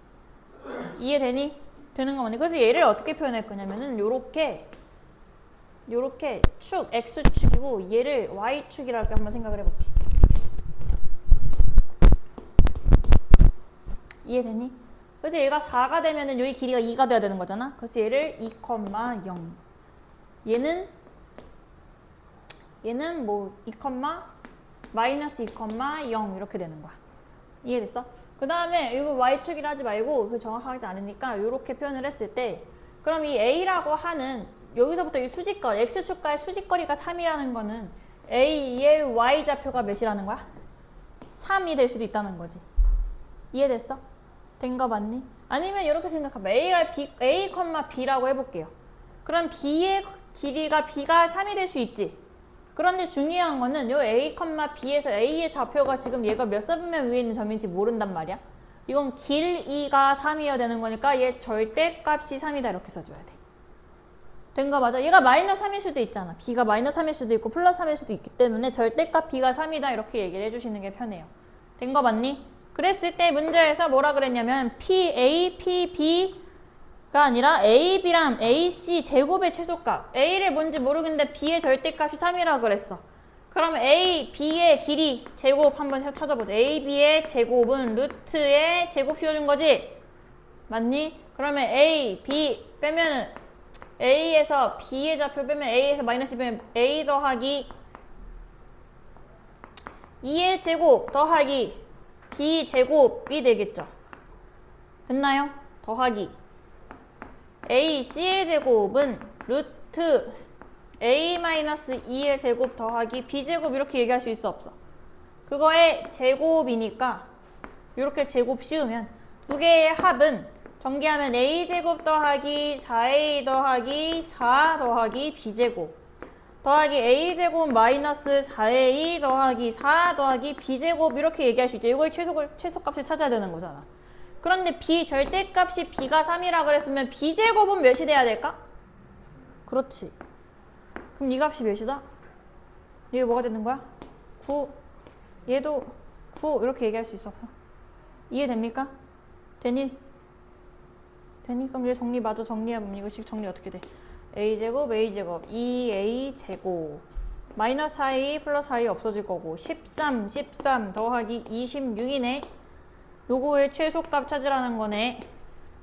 이해되니? 되는 거 맞네. 그래서 얘를 어떻게 표현할 거냐면은 요렇게 축 X축이고 얘를 Y축이라고 한번 생각을 해볼게. 이해되니? 그래서 얘가 4가 되면은 여기 길이가 2가 돼야 되는 거잖아. 그래서 얘를 2,0 얘는 뭐 2, 마이너스 2,0 이렇게 되는 거야. 이해됐어? 그 다음에 이거 Y축이라 하지 말고 그 정확하지 않으니까 이렇게 표현을 했을 때 그럼 이 A라고 하는 여기서부터 이 수직거리 X축과의 수직거리가 3이라는 거는 A의 Y좌표가 몇이라는 거야? 3이 될 수도 있다는 거지. 이해됐어? 된 거 맞니? 아니면 이렇게 생각하면 A, B라고 해볼게요. 그럼 B의 길이가 B가 3이 될 수 있지. 그런데 중요한 거는 요 A, B에서 A의 좌표가 지금 얘가 몇 선면 위에 있는 점인지 모른단 말이야. 이건 길이가 3이어야 되는 거니까 얘 절대값이 3이다 이렇게 써줘야 돼. 된 거 맞아? 얘가 마이너스 3일 수도 있잖아. B가 마이너스 3일 수도 있고 플러스 3일 수도 있기 때문에 절대값 B가 3이다 이렇게 얘기를 해주시는 게 편해요. 된 거 맞니? 그랬을 때 문제에서 뭐라 그랬냐면 PA, PB가 아니라 AB랑 AC 제곱의 최소값. A를 뭔지 모르겠는데 B의 절대값이 3이라고 그랬어. 그러면 A, B의 길이 제곱 한번 찾아보자. A, B의 제곱은 루트의 제곱 씌워준 거지? 맞니? 그러면 A, B 빼면은 A에서 B의 좌표 빼면 A에서 마이너스 빼면 A 더하기 2의 제곱 더하기 B 제곱이 되겠죠. 됐나요? 더하기 AC의 제곱은 루트 A-2의 제곱 더하기 B제곱 이렇게 얘기할 수 있어 없어? 그거의 제곱이니까 이렇게 제곱 씌우면 두 개의 합은 전개하면 A제곱 더하기 4A 더하기 4 더하기 B제곱 더하기 A제곱 마이너스 4A 더하기 4 더하기 B제곱 이렇게 얘기할 수 있죠. 이걸 최소값을 찾아야 되는 거잖아. 그런데 B 절대값이 B가 3이라 그랬으면 B제곱은 몇이 돼야 될까? 그렇지. 그럼 이 값이 몇이다? 이게 뭐가 되는 거야? 9. 얘도 9 이렇게 얘기할 수 있어. 이해됩니까? 되니? 그럼 얘 정리 마저 정리해보면 이거씩 정리 어떻게 돼? A제곱, A제곱, 2A제곱 마이너스 4A 플러스 4A 없어질 거고 13 더하기 26이네. 요거의 최소값 찾으라는 거네.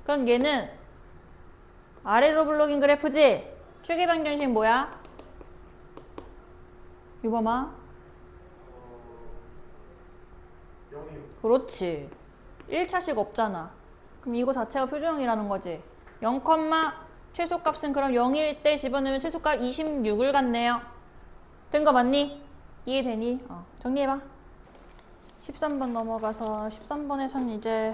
그럼 얘는 아래로 블록인 그래프지? 축의 방정식 뭐야? 유범아? 0이요. 그렇지. 1차식 없잖아. 그럼 이거 자체가 표준형이라는 거지. 0, 최소값은 그럼 0일 때 집어넣으면 최소값 26을 갖네요. 된 거 맞니? 이해되니? 정리해봐. 13번 넘어가서 13번에서는 이제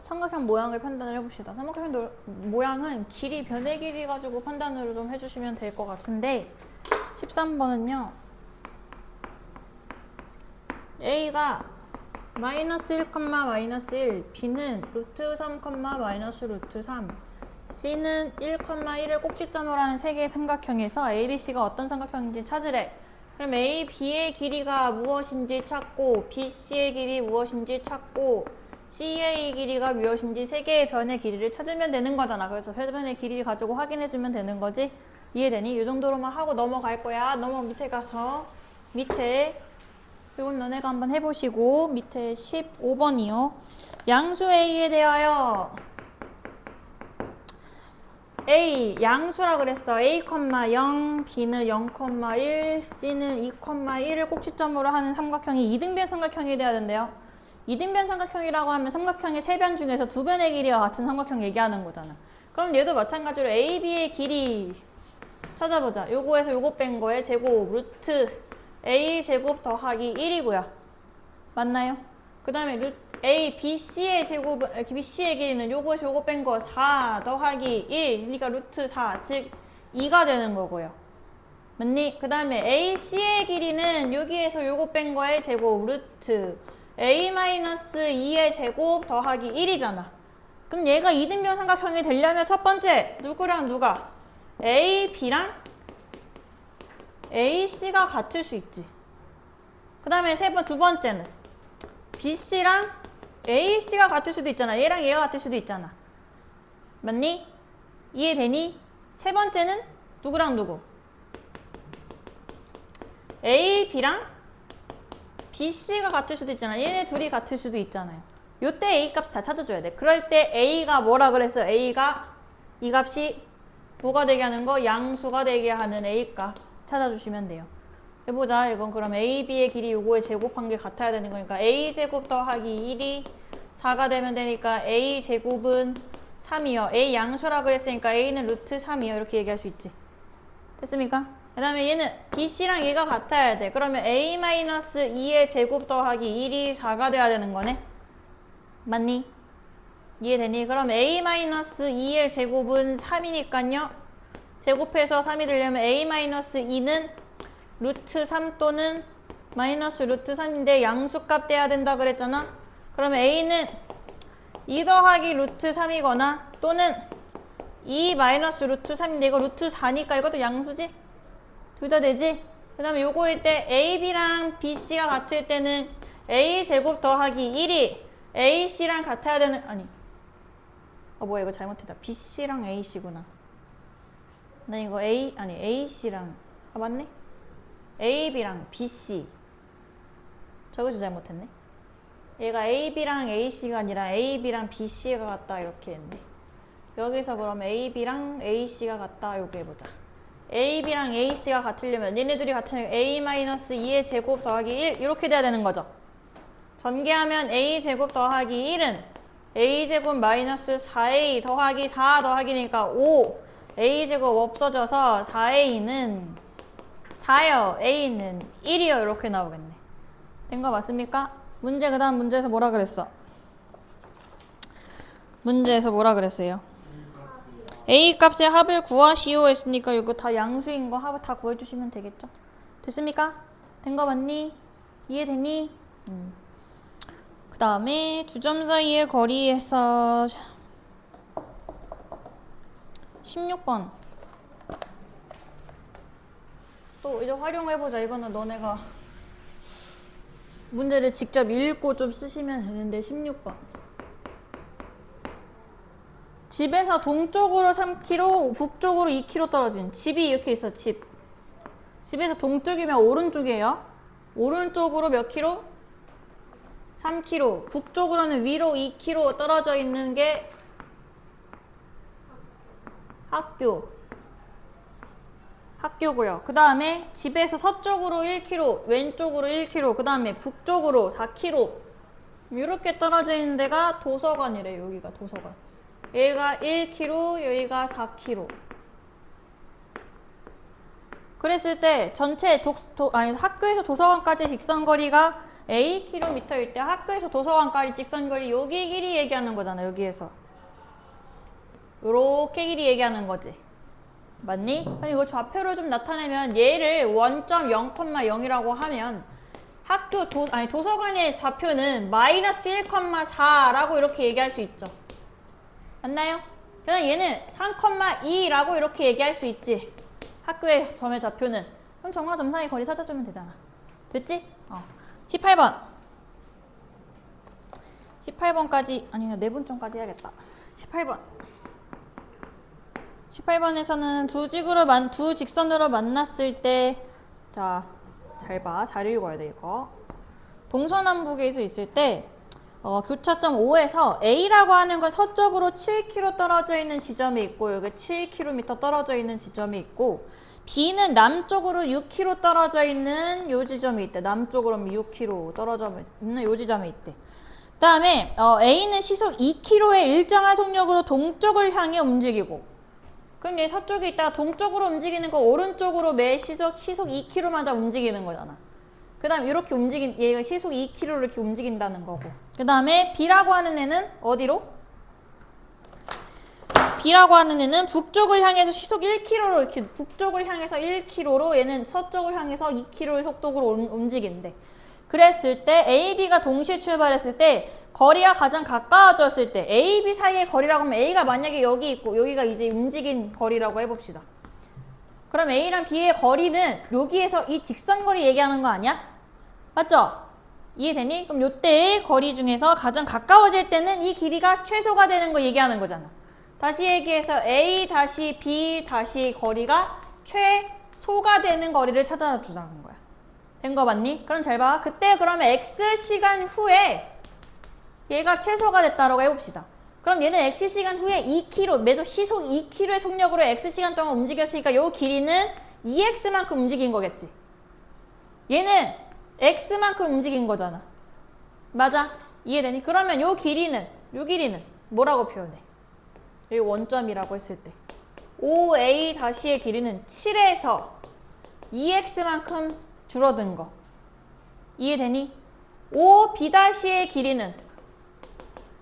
삼각형 모양을 판단을 해봅시다. 삼각형 모양은 길이, 변의 길이 가지고 판단을 좀 해주시면 될 것 같은데 13번은요. A가 마이너스 1, 마이너스 1, B는 루트 3, 마이너스 루트 3, C는 1, 1을 꼭지점으로 하는 세 개의 삼각형에서 A, B, C가 어떤 삼각형인지 찾으래. 그럼 A, B의 길이가 무엇인지 찾고 B, C의 길이 무엇인지 찾고 C의 길이가 무엇인지 세 개의 변의 길이를 찾으면 되는 거잖아. 그래서 변의 길이 가지고 확인해주면 되는 거지. 이해되니? 이 정도로만 하고 넘어갈 거야. 넘어 밑에 가서 밑에 이건 너네가 한번 해보시고 밑에 15번이요. 양수 A에 대하여 A 양수라 그랬어. A, 0, B는 0,1, C는 2,1을 꼭지점으로 하는 삼각형이 이등변 삼각형이 돼야 된대요. 이등변 삼각형이라고 하면 삼각형의 세 변 중에서 두 변의 길이와 같은 삼각형 얘기하는 거잖아. 그럼 얘도 마찬가지로 A, B의 길이 찾아보자. 요거에서 요거 뺀 거에 제곱 루트 A 제곱 더하기 1이고요. 맞나요? 그 다음에 A, BC의 제곱, BC의 길이는 요거에서 요거 뺀 거 4 더하기 1, 그러니까 루트 4, 즉 2가 되는 거고요. 맞니? 그 다음에 AC의 길이는 여기에서 요거 뺀 거의 제곱 루트 A-2의 제곱 더하기 1이잖아. 그럼 얘가 이등변 삼각형이 되려면 첫 번째 누구랑 누가? A, B랑 AC가 같을 수 있지. 그 다음에 두 번째는 BC랑 AC가 같을 수도 있잖아. 얘랑 얘가 같을 수도 있잖아. 맞니? 이해되니? 세 번째는 누구랑 누구? A, B랑 BC가 같을 수도 있잖아. 얘네 둘이 같을 수도 있잖아요. 요때 A 값 다 찾아줘야 돼. 그럴 때 A가 뭐라 그랬어? A가 이 값이 뭐가 되게 하는 거? 양수가 되게 하는 A 값 찾아주시면 돼요. 해보자. 이건 그럼 A, B의 길이 요거에 제곱한 게 같아야 되는 거니까 A 제곱 더하기 1이 4가 되면 되니까 A 제곱은 3이요. A 양수라 그랬으니까 A는 루트 3이요. 이렇게 얘기할 수 있지. 됐습니까? 그 다음에 얘는 BC랑 얘가 같아야 돼. 그러면 A-2의 제곱 더하기 1이 4가 돼야 되는 거네. 맞니? 이해되니? 그럼 A-2의 제곱은 3이니까요. 제곱해서 3이 되려면 A-2는 루트 3 또는 마이너스 루트 3인데 양수값 돼야 된다 그랬잖아. 그러면 A는 2 더하기 루트 3이거나 또는 2 마이너스 루트 3인데 이거 루트 4니까 이것도 양수지? 둘 다 되지? 그 다음에 요거일 때 AB랑 BC가 같을 때는 A 제곱 더하기 1이 AC랑 같아야 되는 뭐야 이거 잘못했다. BC랑 AC구나. 나 이거 AC랑 맞네? AB랑 BC 저기서 잘못했네. 얘가 AB랑 AC가 아니라 AB랑 BC가 같다 이렇게 했네. 여기서 그럼 AB랑 AC가 같다 이렇게 해보자. AB랑 AC가 같으려면 얘네들이 같으면 A-2의 제곱 더하기 1 이렇게 돼야 되는 거죠. 전개하면 A 제곱 더하기 1은 A 제곱 마이너스 4A 더하기 4 더하기니까 5 A 제곱 없어져서 4A는 4요. A는 1이요. 이렇게 나오겠네. 된 거 맞습니까? 문제 그 다음 문제에서 뭐라 그랬어? 문제에서 뭐라 그랬어요? A 값의 합을 구하시오 했으니까 이거 다 양수인 거 합을 다 구해주시면 되겠죠? 됐습니까? 된 거 맞니? 이해되니? 그 다음에 두 점 사이의 거리에서 16번 또 이제 활용해보자. 이거는 너네가 문제를 직접 읽고 좀 쓰시면 되는데 16번 집에서 동쪽으로 3km, 북쪽으로 2km 떨어진 집이 이렇게 있어. 집에서 동쪽이면 오른쪽이에요. 오른쪽으로 몇 킬로? 3km. 북쪽으로는 위로 2km 떨어져 있는 게 학교고요. 그 다음에 집에서 서쪽으로 1km, 왼쪽으로 1km, 그 다음에 북쪽으로 4km 이렇게 떨어져 있는 데가 도서관이래. 여기가 도서관. 얘가 1km, 여기가 4km. 그랬을 때 전체 학교에서 도서관까지 직선거리가 Akm일 때 학교에서 도서관까지 직선거리 여기 길이 얘기하는 거잖아. 여기에서 요렇게 길이 얘기하는 거지. 맞니? 이거 좌표를 좀 나타내면 얘를 원점 0,0이라고 하면 도서관의 좌표는 마이너스 1,4라고 이렇게 얘기할 수 있죠. 맞나요? 그냥 얘는 3,2라고 이렇게 얘기할 수 있지. 학교의 점의 좌표는. 그럼 점과 점 사이 거리 찾아주면 되잖아. 됐지? 18번. 18번까지, 아니, 4분점까지 해야겠다. 18번. 18번에서는 두 직선으로 만났을 때, 자, 잘 봐. 잘 읽어야 돼, 이거. 동서남북에서 있을 때, 교차점 O에서 A라고 하는 건 서쪽으로 7km 떨어져 있는 지점이 있고, 여기 7km 떨어져 있는 지점이 있고, B는 남쪽으로 6km 떨어져 있는 요 지점이 있대. 남쪽으로 6km 떨어져 있는 요 지점이 있대. 그 다음에 A는 시속 2km의 일정한 속력으로 동쪽을 향해 움직이고, 그럼 얘 서쪽에 있다가 동쪽으로 움직이는 거 오른쪽으로 매 시속 2km마다 움직이는 거잖아. 그 다음 이렇게 얘가 시속 2km로 이렇게 움직인다는 거고. 그 다음에 B라고 하는 애는 어디로? B라고 하는 애는 북쪽을 향해서 시속 1km로 이렇게 북쪽을 향해서 1km로 얘는 서쪽을 향해서 2km의 속도로 움직인대. 그랬을 때 A, B가 동시에 출발했을 때 거리가 가장 가까워졌을 때 A, B 사이의 거리라고 하면 A가 만약에 여기 있고 여기가 이제 움직인 거리라고 해봅시다. 그럼 A랑 B의 거리는 여기에서 이 직선거리 얘기하는 거 아니야? 맞죠? 이해되니? 그럼 요때의 거리 중에서 가장 가까워질 때는 이 길이가 최소가 되는 거 얘기하는 거잖아. 다시 얘기해서 A 다시 B 다시 거리가 최소가 되는 거리를 찾아라 주자는 거야. 된 거 맞니? 그럼 잘 봐. 그때 그러면 X시간 후에 얘가 최소가 됐다라고 해봅시다. 그럼 얘는 X시간 후에 2km, 매속 시속 2km의 속력으로 X시간 동안 움직였으니까 요 길이는 2X만큼 움직인 거겠지. 얘는 X만큼 움직인 거잖아. 맞아? 이해되니? 그러면 요 길이는 뭐라고 표현해? 여기 원점이라고 했을 때 OA-의 길이는 7에서 2X만큼 줄어든 거. 이해되니? OB-의 길이는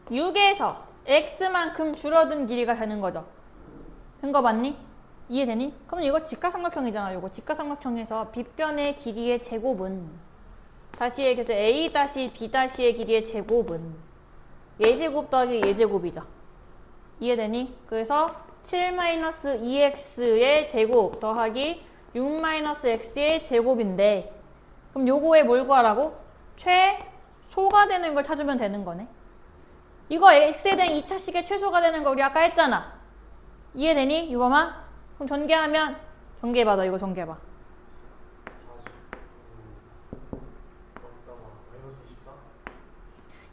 6에서 X만큼 줄어든 길이가 되는 거죠. 된 거 맞니? 이해되니? 그럼 이거 직각삼각형이잖아. 이거 직각삼각형에서 빗변의 길이의 제곱은 다시 얘기해서 A-B-의 길이의 제곱은 예제곱 더하기 예제곱이죠. 이해되니? 그래서 7-2x의 제곱 더하기 6-x의 제곱인데 그럼 요거에 뭘 구하라고? 최소가 되는 걸 찾으면 되는 거네. 이거 x에 대한 2차식의 최소가 되는 거 우리 아까 했잖아. 이해되니? 유범아? 그럼 전개하면 전개해봐. 너 이거 전개해봐.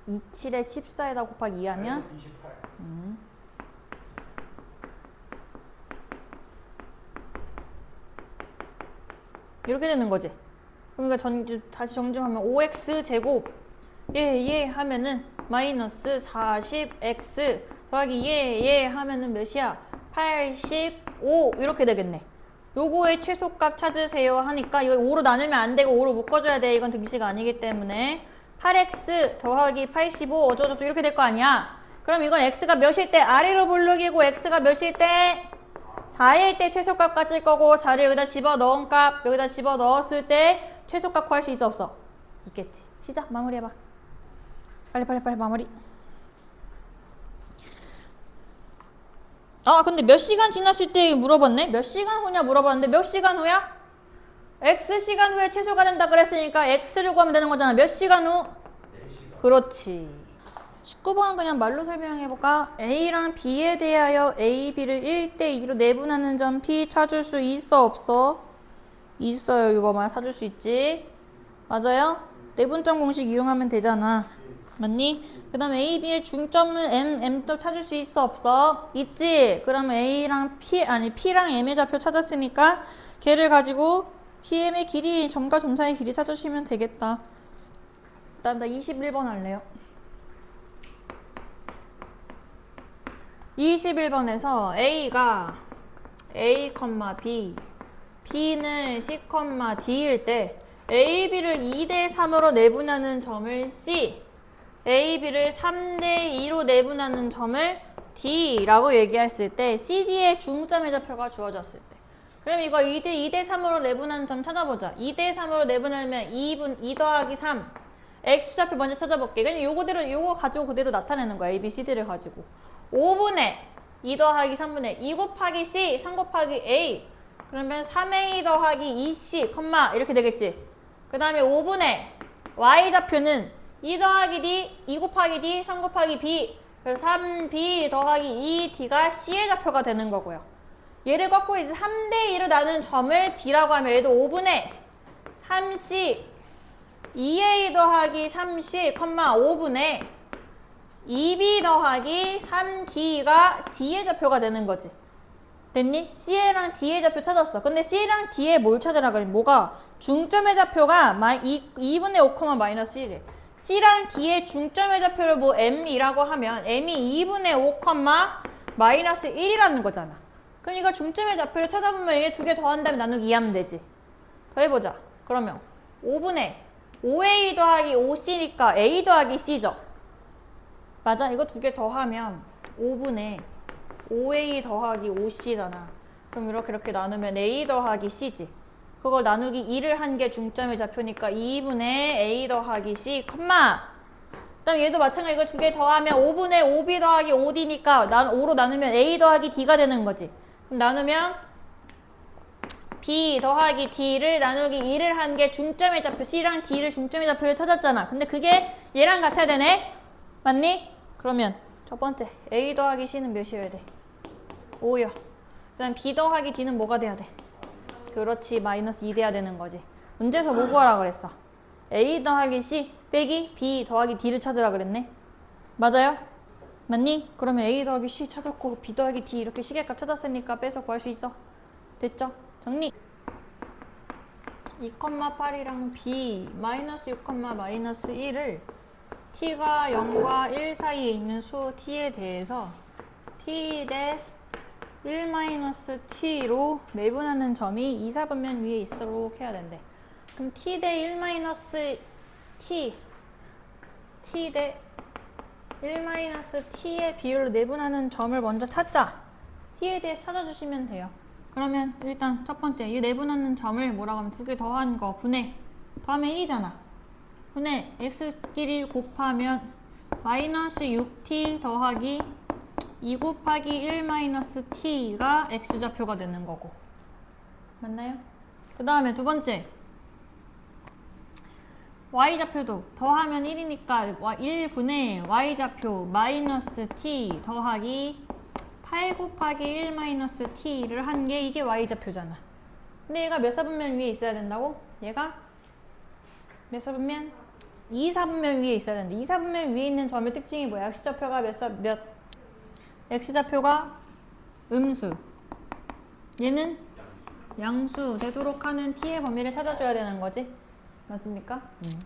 27에 14에다 곱하기 2하면 28. 이렇게 되는 거지. 그러니까 다시 정정하면 5x 제곱 예 하면은 마이너스 40x 더하기 예 하면은 몇이야? 85 이렇게 되겠네. 요거의 최소값 찾으세요 하니까 이거 5로 나누면 안 되고 5로 묶어줘야 돼. 이건 등식 아니기 때문에 8x 더하기 85 어쩌고저쩌고 이렇게 될 거 아니야. 그럼 이건 x가 몇일 때 아래로 볼록이고 x가 몇일 때 4일 때 최소값 같을 거고 4를 여기다 집어넣은 값 여기다 집어넣었을 때 최소값 구할 수 있어 없어? 있겠지. 시작 마무리해봐. 빨리 마무리. 아 근데 몇 시간 지났을 때 물어봤네? 몇 시간 후냐 물어봤는데 몇 시간 후야? X시간 후에 최소가 된다 그랬으니까 X를 구하면 되는 거잖아. 몇 시간 후? 4시간. 그렇지. 19번은 그냥 말로 설명해볼까? A랑 B에 대하여 A, B를 1대2로 내분하는 점 P 찾을 수 있어 없어? 있어요. 유범아 찾을 수 있지? 맞아요? 내분점 공식 이용하면 되잖아. 맞니? 그 다음 A, B의 중점을 M도 찾을 수 있어 없어? 있지? 그러면 A랑 P랑 M의 좌표 찾았으니까 걔를 가지고 PM의 길이, 점과 점 사이의 길이 찾으시면 되겠다. 그 다음 나 21번 할래요. 21번에서 A가 A, B, B는 C, D일 때 A, B를 2대3으로 내분하는 점을 C, A, B를 3대2로 내분하는 점을 D라고 얘기했을 때 CD의 중점의 좌표가 주어졌을 때 그럼 이거 2대3으로 내분하는 점 찾아보자. 2대3으로 내분하면 2 더하기 3 X좌표 먼저 찾아볼게. 그냥 요거 가지고 그대로 나타내는 거야. A, B, C, D를 가지고 5분의 2 더하기 3분의 2 곱하기 C 3 곱하기 A 그러면 3A 더하기 2C 이렇게 되겠지. 그 다음에 5분의 Y좌표는 2 더하기 D 2 곱하기 D 3 곱하기 B 그래서 3B 더하기 2D가 C의 좌표가 되는 거고요. 얘를 꺾고 이제 3대 2로 나눈 점을 D라고 하면 얘도 5분의 3C 2A 더하기 3C, 5분의 2B 더하기 3D가 D의 좌표가 되는 거지. 됐니? C랑 D의 좌표 찾았어. 근데 C랑 D에 뭘 찾으라 그래? 뭐가? 중점의 좌표가 2분의 5, 마이너스 1이래. C랑 D의 중점의 좌표를 뭐 M이라고 하면 M이 2분의 5, 마이너스 1이라는 거잖아. 그러니까 중점의 좌표를 찾아보면 이게 두 개 더한 다음에 나누기 2하면 되지. 더 해보자. 그러면 5분의 5A 더하기 5C니까 A 더하기 C죠. 맞아? 이거 두 개 더하면 5분의 5A 더하기 5C잖아. 그럼 이렇게 나누면 A 더하기 C지. 그걸 나누기 2를 한 게 중점의 좌표니까 2분의 A 더하기 C, 그 다음 얘도 마찬가지 이거 두 개 더하면 5분의 5B 더하기 5D니까 5로 나누면 A 더하기 D가 되는 거지. 그럼 나누면 B 더하기 D를 나누기 2를 한 게 중점의 좌표, C랑 D를 중점의 좌표를 찾았잖아. 근데 그게 얘랑 같아야 되네? 맞니? 그러면 첫 번째 A 더하기 C는 몇이어야 돼? 5요. 그 다음 B 더하기 D는 뭐가 돼야 돼? 그렇지, 마이너스 2 돼야 되는 거지. 문제에서 뭐 구하라 그랬어? A 더하기 C 빼기 B 더하기 D를 찾으라 그랬네. 맞아요? 맞니? 그러면 A 더하기 C 찾았고 B 더하기 D 이렇게 시계값 찾았으니까 빼서 구할 수 있어. 됐죠? 정리. 2,8이랑 B 마이너스 6, 마이너스 1을 T가 0과 1 사이에 있는 수 T에 대해서 T 대 1-T로 매분하는 점이 2, 4분면 위에 있도록 해야 된대. 그럼 T 대 1-T T 대 1-T의 비율로 내분하는 점을 먼저 찾자. T에 대해 찾아주시면 돼요. 그러면 일단 첫 번째 이 내분하는 점을 뭐라고 하면 두 개 더한 거 분해. 더하면 1이잖아. 분해 x끼리 곱하면 마이너스 6t 더하기 2 곱하기 1 마이너스 t가 x좌표가 되는 거고. 맞나요? 그 다음에 두 번째 y좌표도 더하면 1이니까 1분의 y좌표 마이너스 t 더하기 8 곱하기 1 마이너스 t를 한 게 이게 y좌표잖아. 근데 얘가 몇 사분면 위에 있어야 된다고? 얘가 몇 사분면? 2 사분면 위에 있어야 된다. 2 사분면 위에 있는 점의 특징이 뭐야? x좌표가 몇? x좌표가 음수, 얘는 양수 되도록 하는 t의 범위를 찾아줘야 되는 거지. 맞습니까?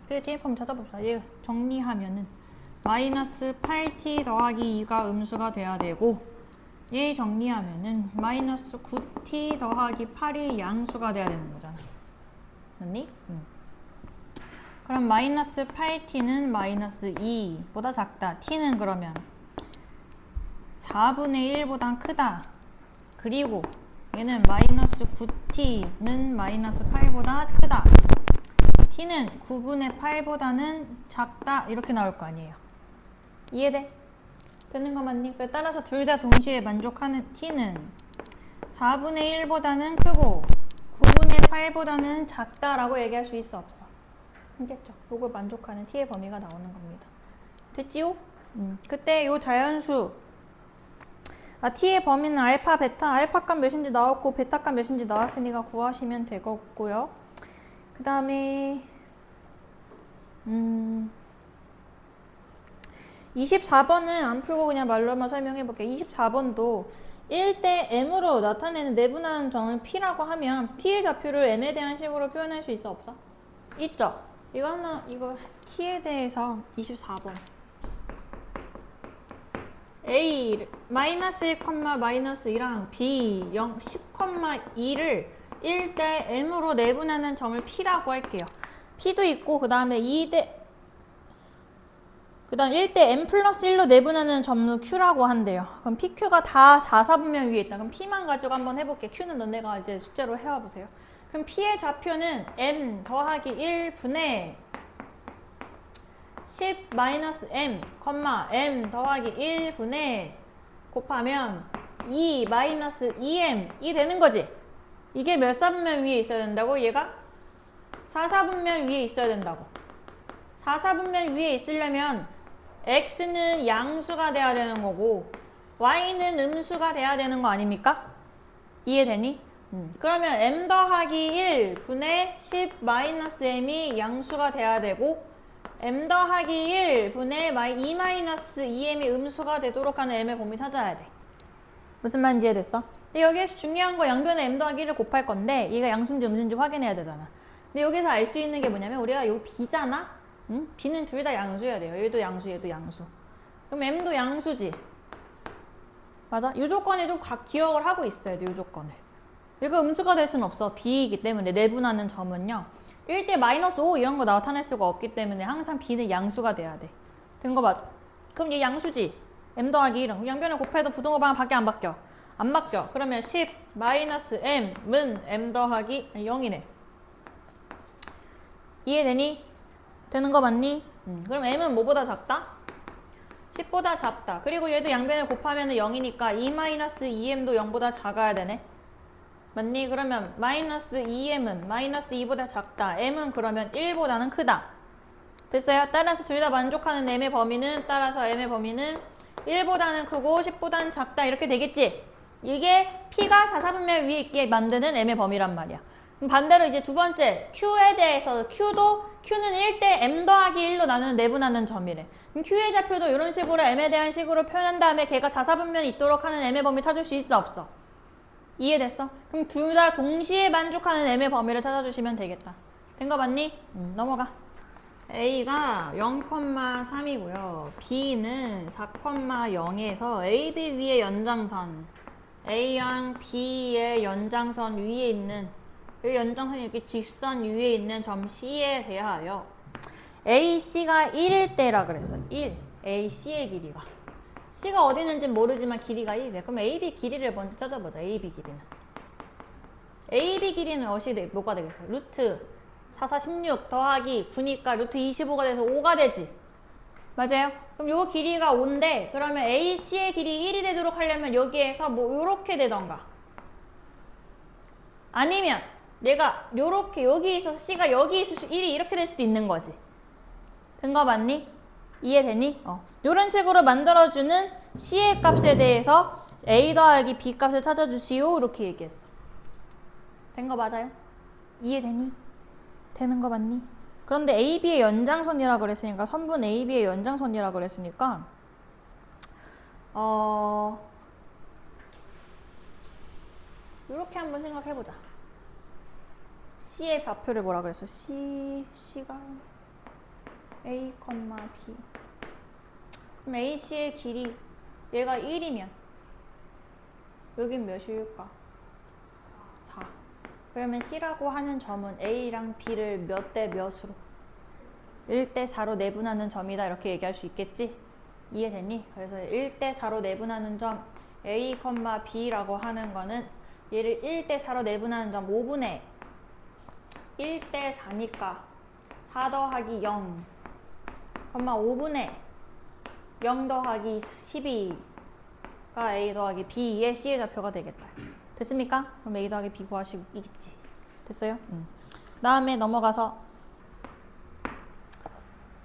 그래서 t의 범위 찾아봅시다. 얘 정리하면은 마이너스 8t 더하기 2가 음수가 돼야 되고, 얘 정리하면은 마이너스 9t 더하기 8이 양수가 돼야 되는 거잖아. 맞니? 그럼 마이너스 8t는 마이너스 2보다 작다. t는 그러면 4분의 1보다 크다. 그리고 얘는 마이너스 9t는 마이너스 8보다 크다. t는 9분의 8보다는 작다. 이렇게 나올 거 아니에요. 이해돼? 되는 거 맞니? 따라서 둘 다 동시에 만족하는 t는 4분의 1보다는 크고 9분의 8보다는 작다라고 얘기할 수 있어, 없어? 알겠죠? 요걸 만족하는 t의 범위가 나오는 겁니다. 됐지요? 그때 요 자연수 t의 범위는 알파, 베타, 알파 값 몇인지 나왔고 베타 값 몇인지 나왔으니까 구하시면 되겠고요. 그 다음에 24번은 안 풀고 그냥 말로만 설명해 볼게요. 24번도 1대 m으로 나타내는 내분하는 점을 p라고 하면 p의 좌표를 m에 대한 식으로 표현할 수 있어, 없어? 있죠? 이거 t에 대해서 24번 a 마이너스 1, 마이너스 2랑 b 10,2를 1대 m으로 내분하는 점을 p라고 할게요. p도 있고 그 다음에 1대 m 플러스 1로 내분하는 점은 q라고 한대요. 그럼 pq가 다 4, 4분면 위에 있다. 그럼 p만 가지고 한번 해볼게. q는 너네가 이제 숙제로 해와 보세요. 그럼 p의 좌표는 m 더하기 1분의 10 마이너스 m, m 더하기 1분의 곱하면 2 마이너스 2m 이 되는 거지. 이게 몇 사분면 위에 있어야 된다고? 얘가 4, 4분면 위에 있어야 된다고. 4, 4분면 위에 있으려면 x는 양수가 돼야 되는 거고 y는 음수가 돼야 되는 거 아닙니까? 이해되니? 그러면 m 더하기 1 분의 10 마이너스 m이 양수가 돼야 되고 m 더하기 1 분의 2 마이너스 2m이 음수가 되도록 하는 m의 범위 찾아야 돼. 무슨 말인지 이해됐어? 근데 여기에서 중요한 거 양변에 m 더하기 1을 곱할 건데 얘가 양수인지 음수인지 확인해야 되잖아. 근데 여기서 알 수 있는 게 뭐냐면 우리가 여기 b잖아? b는 둘 다 양수여야 돼요. 얘도 양수, 얘도 양수. 그럼 m도 양수지. 맞아? 이 조건에 좀 기억을 하고 있어야 돼, 이 조건을. 이거 음수가 될 수는 없어. b이기 때문에 내분하는 점은요. 1대 마이너스 5 이런 거 나타낼 수가 없기 때문에 항상 b는 양수가 돼야 돼. 된 거 맞아? 그럼 얘 양수지. m 더하기 1은 양변에 곱해도 부등호 방향 밖에 안 바뀌어. 안 바뀌어. 그러면 10 마이너스 m은 m 더하기 0이네. 이해되니? 되는 거 맞니? 그럼 m은 뭐보다 작다? 10보다 작다. 그리고 얘도 양변에 곱하면 0이니까 2 마이너스 2m도 0보다 작아야 되네. 맞니? 그러면 마이너스 2m은 마이너스 2보다 작다. m은 그러면 1보다는 크다. 됐어요? 따라서 둘 다 만족하는 m의 범위는 따라서 m의 범위는 1보다는 크고 10보다는 작다. 이렇게 되겠지? 이게 p가 4사분면 위에 있게 만드는 m의 범위란 말이야. 그럼 반대로 이제 두 번째 q에 대해서 q는 1대 m 더하기 1로 나누는 내분하는 점이래. 그럼 q의 좌표도 이런 식으로 m에 대한 식으로 표현한 다음에 걔가 4사분면이 있도록 하는 m의 범위 찾을 수 있어 없어? 이해됐어? 그럼 둘 다 동시에 만족하는 m의 범위를 찾아주시면 되겠다. 된 거 맞니? 넘어가. a가 0,3이고요. b는 4,0에서 a, b 위의 연장선 a랑 b의 연장선 위에 있는 이 연장선이 이렇게 직선 위에 있는 점 C에 대하여 AC가 1일 때라 그랬어. 1. AC의 길이가. C가 어디 있는지 모르지만 길이가 1이래. 그럼 AB 길이를 먼저 찾아보자. AB 길이는. AB 길이는 뭐가 되겠어? 루트 4, 4, 16 더하기 9니까 루트 25가 돼서 5가 되지. 맞아요? 그럼 요 길이가 5인데 그러면 AC의 길이 1이 되도록 하려면 여기에서 뭐 요렇게 되던가 아니면 얘가 요렇게 여기 있어서 C가 여기 있어서 1이 이렇게 될 수도 있는 거지. 된 거 맞니? 이해되니? 요런 식으로 만들어주는 C의 값에 대해서 A 더하기 B 값을 찾아주시오. 이렇게 얘기했어. 된 거 맞아요? 이해되니? 되는 거 맞니? 그런데 AB의 연장선이라 그랬으니까 선분 AB의 연장선이라 그랬으니까 요렇게 한번 생각해보자. C의 좌표를 뭐라 그랬어? C가 A, B. 그럼 AC의 길이 얘가 1이면 여긴 몇일까? 4. 그러면 C라고 하는 점은 A랑 B를 몇 대 몇으로? 1대 4로 내분하는 점이다. 이렇게 얘기할 수 있겠지? 이해되니? 그래서 1대 4로 내분하는 점 A, B라고 하는 거는 얘를 1대 4로 내분하는 점 5분의 1대 4니까 4 더하기 0, 5분의 0 더하기 12가 A 더하기 B의 C의 좌표가 되겠다. 됐습니까? 그럼 A 더하기 B 구하시고 이겠지. 됐어요? 다음에 넘어가서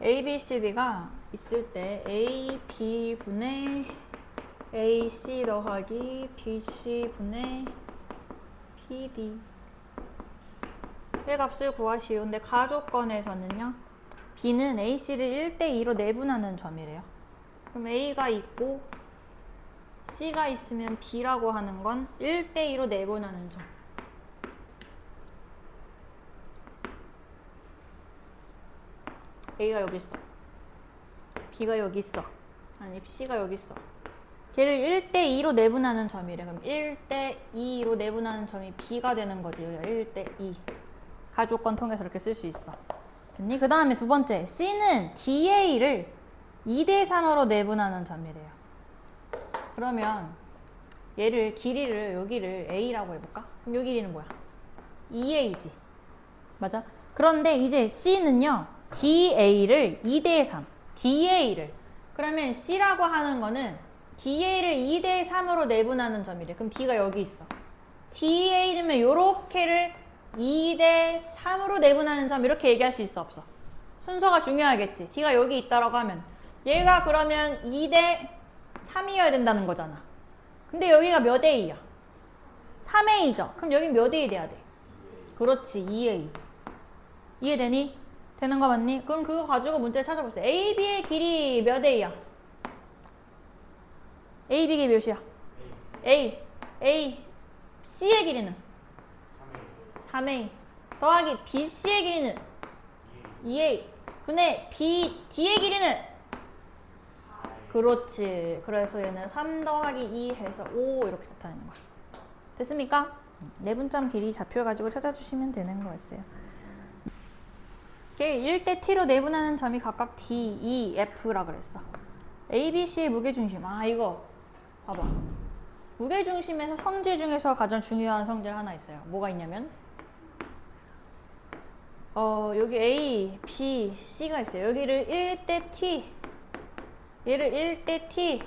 A, B, C, D가 있을 때 A, B 분의 A, C 더하기 B, C 분의 P, D 의 값을 구하시오. 근데 가조건에서는요. B는 AC를 1대2로 내분하는 점이래요. 그럼 A가 있고 C가 있으면 B라고 하는 건 1대2로 내분하는 점. A가 여기 있어. B가 여기 있어. 아니 C가 여기 있어. 걔를 1대2로 내분하는 점이래. 그럼 1대2로 내분하는 점이 B가 되는 거지. 1대2. 가조건 통해서 이렇게 쓸 수 있어. 됐니? 그 다음에 두 번째. C는 DA를 2대3으로 내분하는 점이래요. 그러면 얘를 길이를 여기를 A라고 해볼까? 그럼 요 길이는 뭐야? 2A지. 맞아? 그런데 이제 C는요. DA를 2대3. DA를. 그러면 C라고 하는 거는 DA를 2대3으로 내분하는 점이래. 그럼 D가 여기 있어. DA면 요렇게를 2대3으로 내분하는 점 이렇게 얘기할 수 있어 없어? 순서가 중요하겠지. D가 여기 있다라고 하면 얘가 그러면 2대3이어야 된다는 거잖아. 근데 여기가 몇 A야? 3A죠. 그럼 여기 몇 A 돼야 돼? 그렇지, 2A. 이해되니? 되는 거 맞니? 그럼 그거 가지고 문제 찾아볼 때 AB의 길이 몇 A야? AB 의 몇이야? A. C의 길이는? 3A. 더하기 BC의 길이는? 2A. 분의 D의 길이는? 그렇지. 그래서 얘는 3 더하기 2 해서 5 이렇게 나타내는 거야. 됐습니까? 내분점 길이 좌표가지고 찾아주시면 되는 거였어요. 1대 T로 내분하는 점이 각각 D, E, F라 그랬어. A, B, C의 무게중심. 아, 이거 봐봐. 무게중심에서 성질 중에서 가장 중요한 성질 하나 있어요. 뭐가 있냐면 여기 A, B, C가 있어요. 여기를 1대 T, 얘를 1대 T,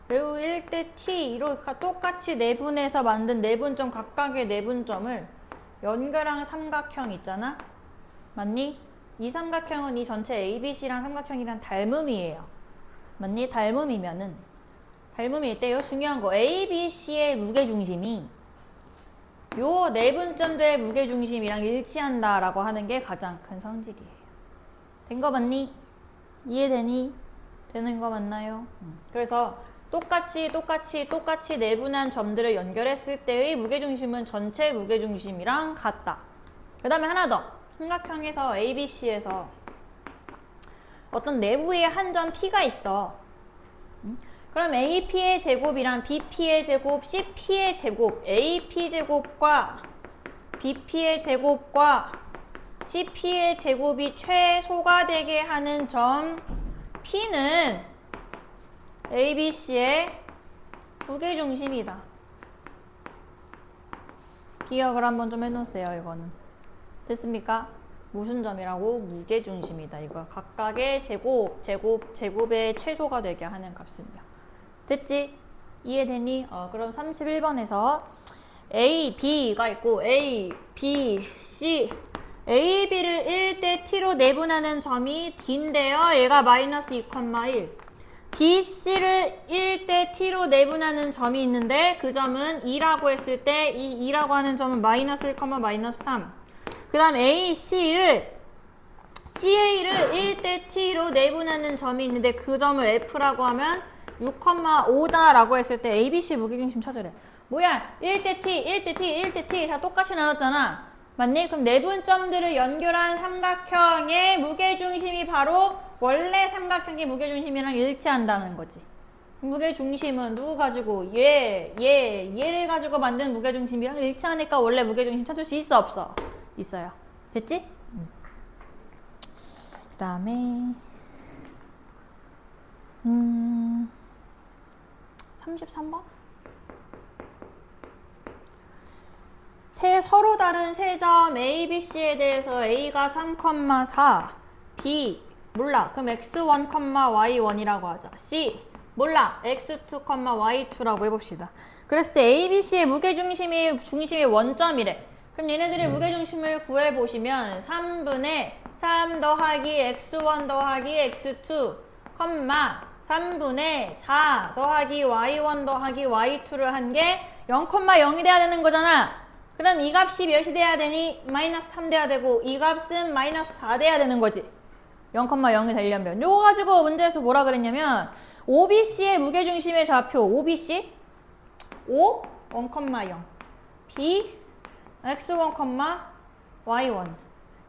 매우 1대 T로 똑같이 내분해서 만든 내분점 각각의 내분점을 연결한 삼각형 있잖아? 맞니? 이 삼각형은 이 전체 ABC랑 삼각형이랑 닮음이에요. 맞니? 닮음일 때요. 중요한 거 ABC의 무게중심이 요 내분점들의 무게중심이랑 일치한다라고 하는 게 가장 큰 성질이에요. 된 거 맞니? 이해되니? 되는 거 맞나요? 그래서 똑같이 내분한 점들을 연결했을 때의 무게중심은 전체 무게중심이랑 같다. 그 다음에 하나 더. 삼각형에서 ABC에서 어떤 내부에 한 점 P가 있어. 그럼 AP의 제곱이랑 BP의 제곱, CP의 제곱, AP 제곱과 BP의 제곱과 CP의 제곱이 최소가 되게 하는 점 P는 ABC의 무게중심이다. 기억을 한번 좀 해놓으세요. 이거는. 됐습니까? 무슨 점이라고? 무게중심이다. 이거 각각의 제곱의 최소가 되게 하는 값입니다. 됐지? 이해되니? 그럼 31번에서 A, B가 있고 A, B, C A, B를 1대 T로 내분하는 점이 D인데요. 얘가 마이너스 2,1 B, C를 1대 T로 내분하는 점이 있는데 그 점은 2라고 했을 때 이 2라고 하는 점은 마이너스 1, 마이너스 3 그 다음 A, CA를 1대 T로 내분하는 점이 있는데 그 점을 F라고 하면 6,5다 라고 했을 때 ABC 무게중심 찾으래. 뭐야? 1대 T 다 똑같이 나눴잖아. 맞니? 그럼 내분점들을 연결한 삼각형의 무게중심이 바로 원래 삼각형의 무게중심이랑 일치한다는 거지. 무게중심은 누구 가지고? 얘를 가지고 만든 무게중심이랑 일치하니까 원래 무게중심 찾을 수 있어? 없어? 있어요. 됐지? 그 다음에 33번? 서로 다른 세 점 A, B, C에 대해서 A가 3,4 B 몰라. 그럼 X1, Y1이라고 하자. C 몰라. X2, Y2라고 해봅시다. 그랬을 때 A, B, C의 중심이 원점이래. 그럼 얘네들의 무게중심을 구해보시면 3분의 3 더하기 X1 더하기 X2, 3분의 4 더하기 Y1 더하기 Y2를 한 게 0,0이 돼야 되는 거잖아. 그럼 이 값이 몇이 돼야 되니? 마이너스 3 돼야 되고 이 값은 마이너스 4 돼야 되는 거지. 0,0이 되려면. 요거 가지고 문제에서 뭐라 그랬냐면 OBC의 무게중심의 좌표 OBC O 1,0 B X1, Y1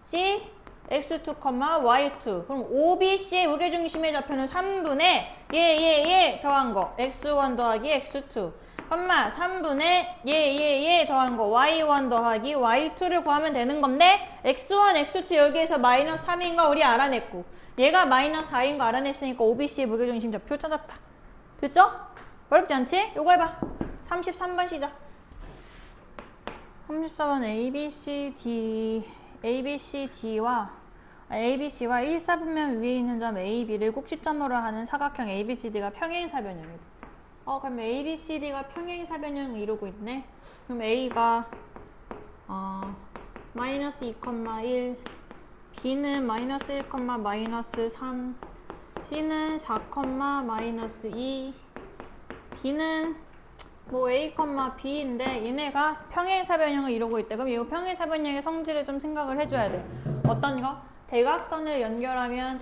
C X2, Y2 그럼 OBC의 무게중심의 좌표는 3분의 얘 더한 거 X1 더하기 X2 3분의 얘 더한 거 Y1 더하기 Y2를 구하면 되는 건데 X1, X2 여기에서 마이너스 3인 거 우리 알아냈고 얘가 마이너스 4인 거 알아냈으니까 OBC의 무게중심 좌표 찾았다. 됐죠? 어렵지 않지? 요거 해봐. 33번 시작. 34번 ABC와 1사분면 위에 있는 점 AB를 꼭지점으로 하는 사각형 ABCD가 평행사변형이다. 그럼 ABCD가 평행사변형을 이루고 있네. 그럼 A가 마이너스 2,1 B는 마이너스 1, 마이너스 3 C는 4, 마이너스 2 D는 뭐 A, B인데 얘네가 평행사변형을 이루고 있대. 그럼 이 평행사변형의 성질을 좀 생각을 해줘야 돼. 어떤 거? 대각선을 연결하면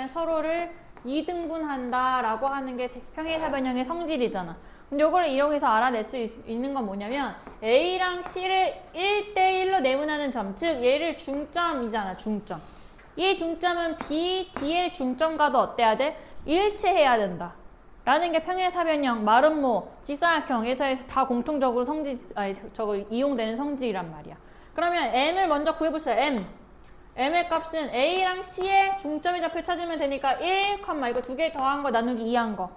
서로를 이등분한다라고 하는 게 평행사변형의 성질이잖아. 근데 이걸 이용해서 알아낼 수 있는 건 뭐냐면 A랑 C를 1대1로 내분하는 점, 즉 얘를 중점이잖아, 중점. 이 중점은 B, D의 중점과도 어때야 돼? 일치해야 된다. 라는 게 평행사변형, 마름모, 직사각형에서 다 공통적으로 이용되는 성질이란 말이야. 그러면 M을 먼저 구해보세요. M의 값은 A랑 C의 중점의 좌표 찾으면 되니까 1, 이거 두 개 더한 거 나누기 2한 거.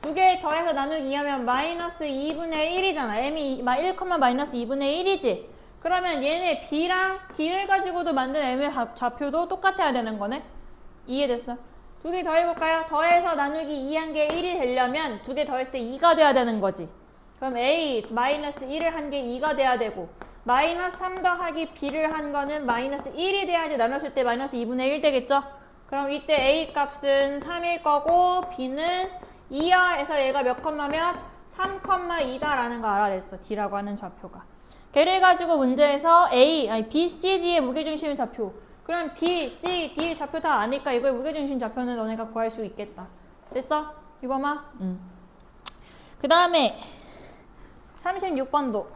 두 개 더해서 나누기 2하면 마이너스 2분의 1이잖아. M이 1, 마이너스 2분의 1이지. 그러면 얘네 B랑 D를 가지고도 만든 M의 좌표도 똑같아야 되는 거네. 이해됐어? 두 개 더해볼까요? 더해서 나누기 2한 게 1이 되려면 두 개 더했을 때 2가 돼야 되는 거지. 그럼 A 마이너스 1을 한 게 2가 돼야 되고 마이너스 3 더하기 B를 한 거는 마이너스 1이 돼야지 나눴을 때 마이너스 2분의 1 되겠죠? 그럼 이때 A 값은 3일 거고 B는 2야 해서 얘가 몇 컴마면 3,2다라는 거 알아냈어. D라고 하는 좌표가. 걔를 가지고 문제에서 B, C, D의 무게중심의 좌표. 그럼 B, C, D 좌표 다 아니까 이거의 무게중심 좌표는 너네가 구할 수 있겠다. 됐어? 이봐마. 그 다음에 36번도.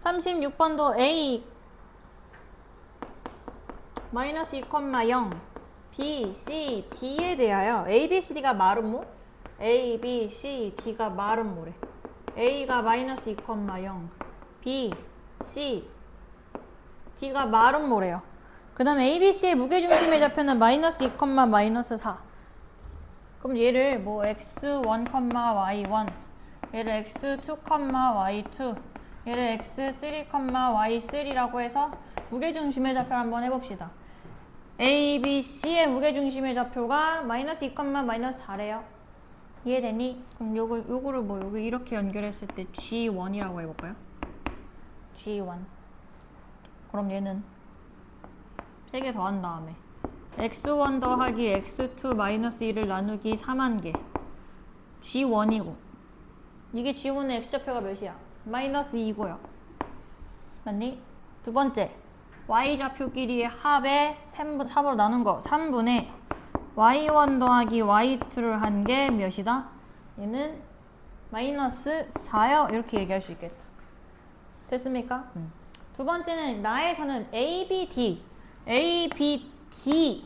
36번도 A 마이너스 2,0 B, C, D에 대하여 A, B, C, D가 마름모? A, B, C, D가 마름모래. A가 마이너스 2,0 B, C, D가 마름모래요. 그 다음에 A, B, C의 무게중심의 좌표는 마이너스 2, 마이너스 4. 그럼 얘를 뭐 x1, y1 얘를 x2, y2 얘를 x3, y3라고 해서 무게중심의 좌표를 한번 해봅시다. A, B, C의 무게중심의 좌표가 마이너스 2, 마이너스 4래요. 이해되니? 그럼 요거를 뭐 여기 이렇게 연결했을 때 G1이라고 해볼까요? G1. 그럼 얘는 3개 더한 다음에 x1 더하기 x2 마이너스 1을 나누기 3한 개 G1이고 이게 G1의 x좌표가 몇이야? 마이너스 2고요. 맞니? 두 번째 y좌표끼리의 합의 3으로 나눈 거 3분의 y1 더하기 y2를 한 게 몇이다? 얘는 마이너스 4요. 이렇게 얘기할 수 있겠다. 됐습니까? 두 번째는 나에서는 A, B, D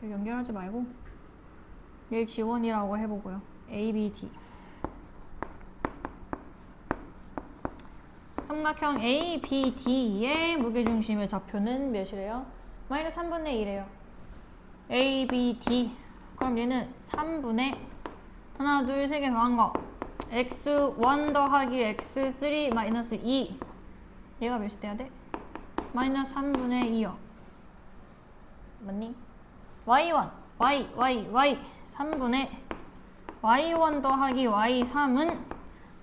여기 연결하지 말고 얘를 G1이라고 해보고요. A, B, D 삼각형 A, B, D의 무게중심의 좌표는 몇이래요? 마이너스 3분의 1이래요. A, B, D 그럼 얘는 3분의 하나, 둘, 세 개 더한 거 x1 더하기 x3 마이너스 2 얘가 몇이 돼야 돼? 마이너스 3분의 2요. 맞니? y1 y 3분의 y1 더하기 y3은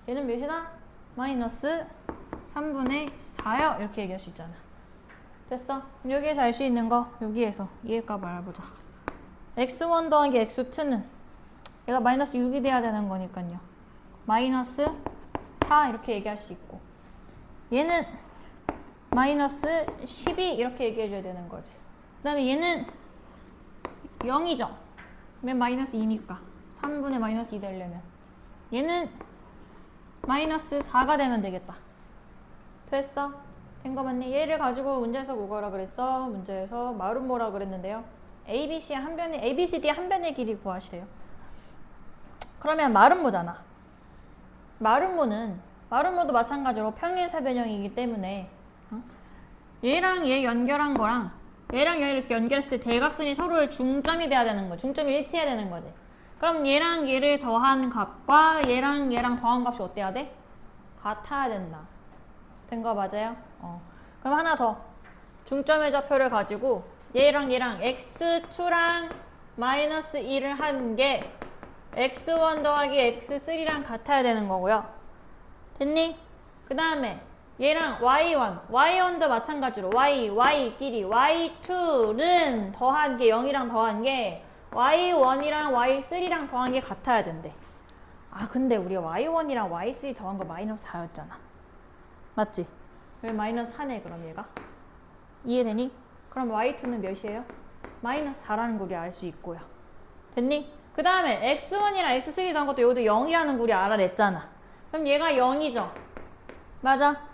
얘는 몇이다? 마이너스 3분의 4요. 이렇게 얘기할 수 있잖아. 됐어? 여기에서 알 수 있는 거 여기에서 얘값 알아보자. x1 더하기 x2는 얘가 마이너스 6이 돼야 되는 거니까요. 마이너스 4 이렇게 얘기할 수 있고 얘는 마이너스 12 이렇게 얘기해줘야 되는 거지. 그 다음에 얘는 0이죠. 맨 마이너스 2니까 3분의 마이너스 2 되려면 얘는 마이너스 4가 되면 되겠다. 됐어? 된 거 맞니? 얘를 가지고 문제에서 뭐라 그랬어? 문제에서 마름모라 그랬는데요. A, B, C 한 변의 길이 구하시래요. 그러면 마름모잖아. 마름모도 마찬가지로 평행사변형이기 때문에 얘랑 얘 연결한 거랑 얘랑 얘 이렇게 연결했을 때 대각선이 서로의 중점이 돼야 되는 거, 중점이 일치해야 되는 거지. 그럼 얘랑 얘를 더한 값과 얘랑 더한 값이 어때야 돼? 같아야 된다. 된 거 맞아요? 그럼 하나 더. 중점의 좌표를 가지고 얘랑 x2랑 마이너스 1을 한 게 x1 더하기 x3랑 같아야 되는 거고요. 됐니? 그 다음에 얘랑 y1도 마찬가지로 y끼리 y2는 더한 게 0이랑 더한 게 y1이랑 y3랑 더한 게 같아야 된대. 아 근데 우리가 y1이랑 y3 더한 거 마이너스 4였잖아. 맞지? 왜 마이너스 4네 그럼 얘가? 이해되니? 그럼 y2는 몇이에요? 마이너스 4라는 거 우리 알 수 있고요. 됐니? 그 다음에 x1이랑 x3 더한 것도 여기도 0이라는 거 우리 알아냈잖아. 그럼 얘가 0이죠? 맞아?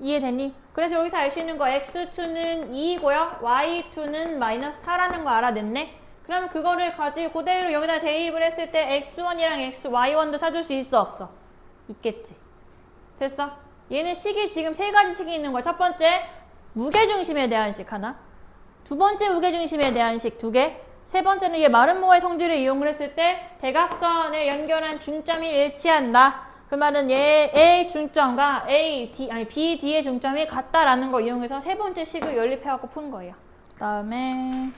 이해됐니? 그래서 여기서 알 수 있는 거 x2는 2이고요. y2는 마이너스 4라는 거 알아냈네? 그럼 그거를 가지고 그대로 여기다 대입을 했을 때 x1이랑 y1도 찾을 수 있어 없어? 있겠지. 됐어? 얘는 식이 지금 세 가지 식이 있는 거야. 첫 번째 무게중심에 대한 식 하나, 두 번째 무게중심에 대한 식 두 개, 세 번째는 얘 마름모의 성질을 이용을 했을 때 대각선을 연결한 중점이 일치한다. 그 말은 얘의 중점과 BD의 중점이 같다라는 거 이용해서 세 번째 식을 연립해갖고 푼 거예요. 그 다음에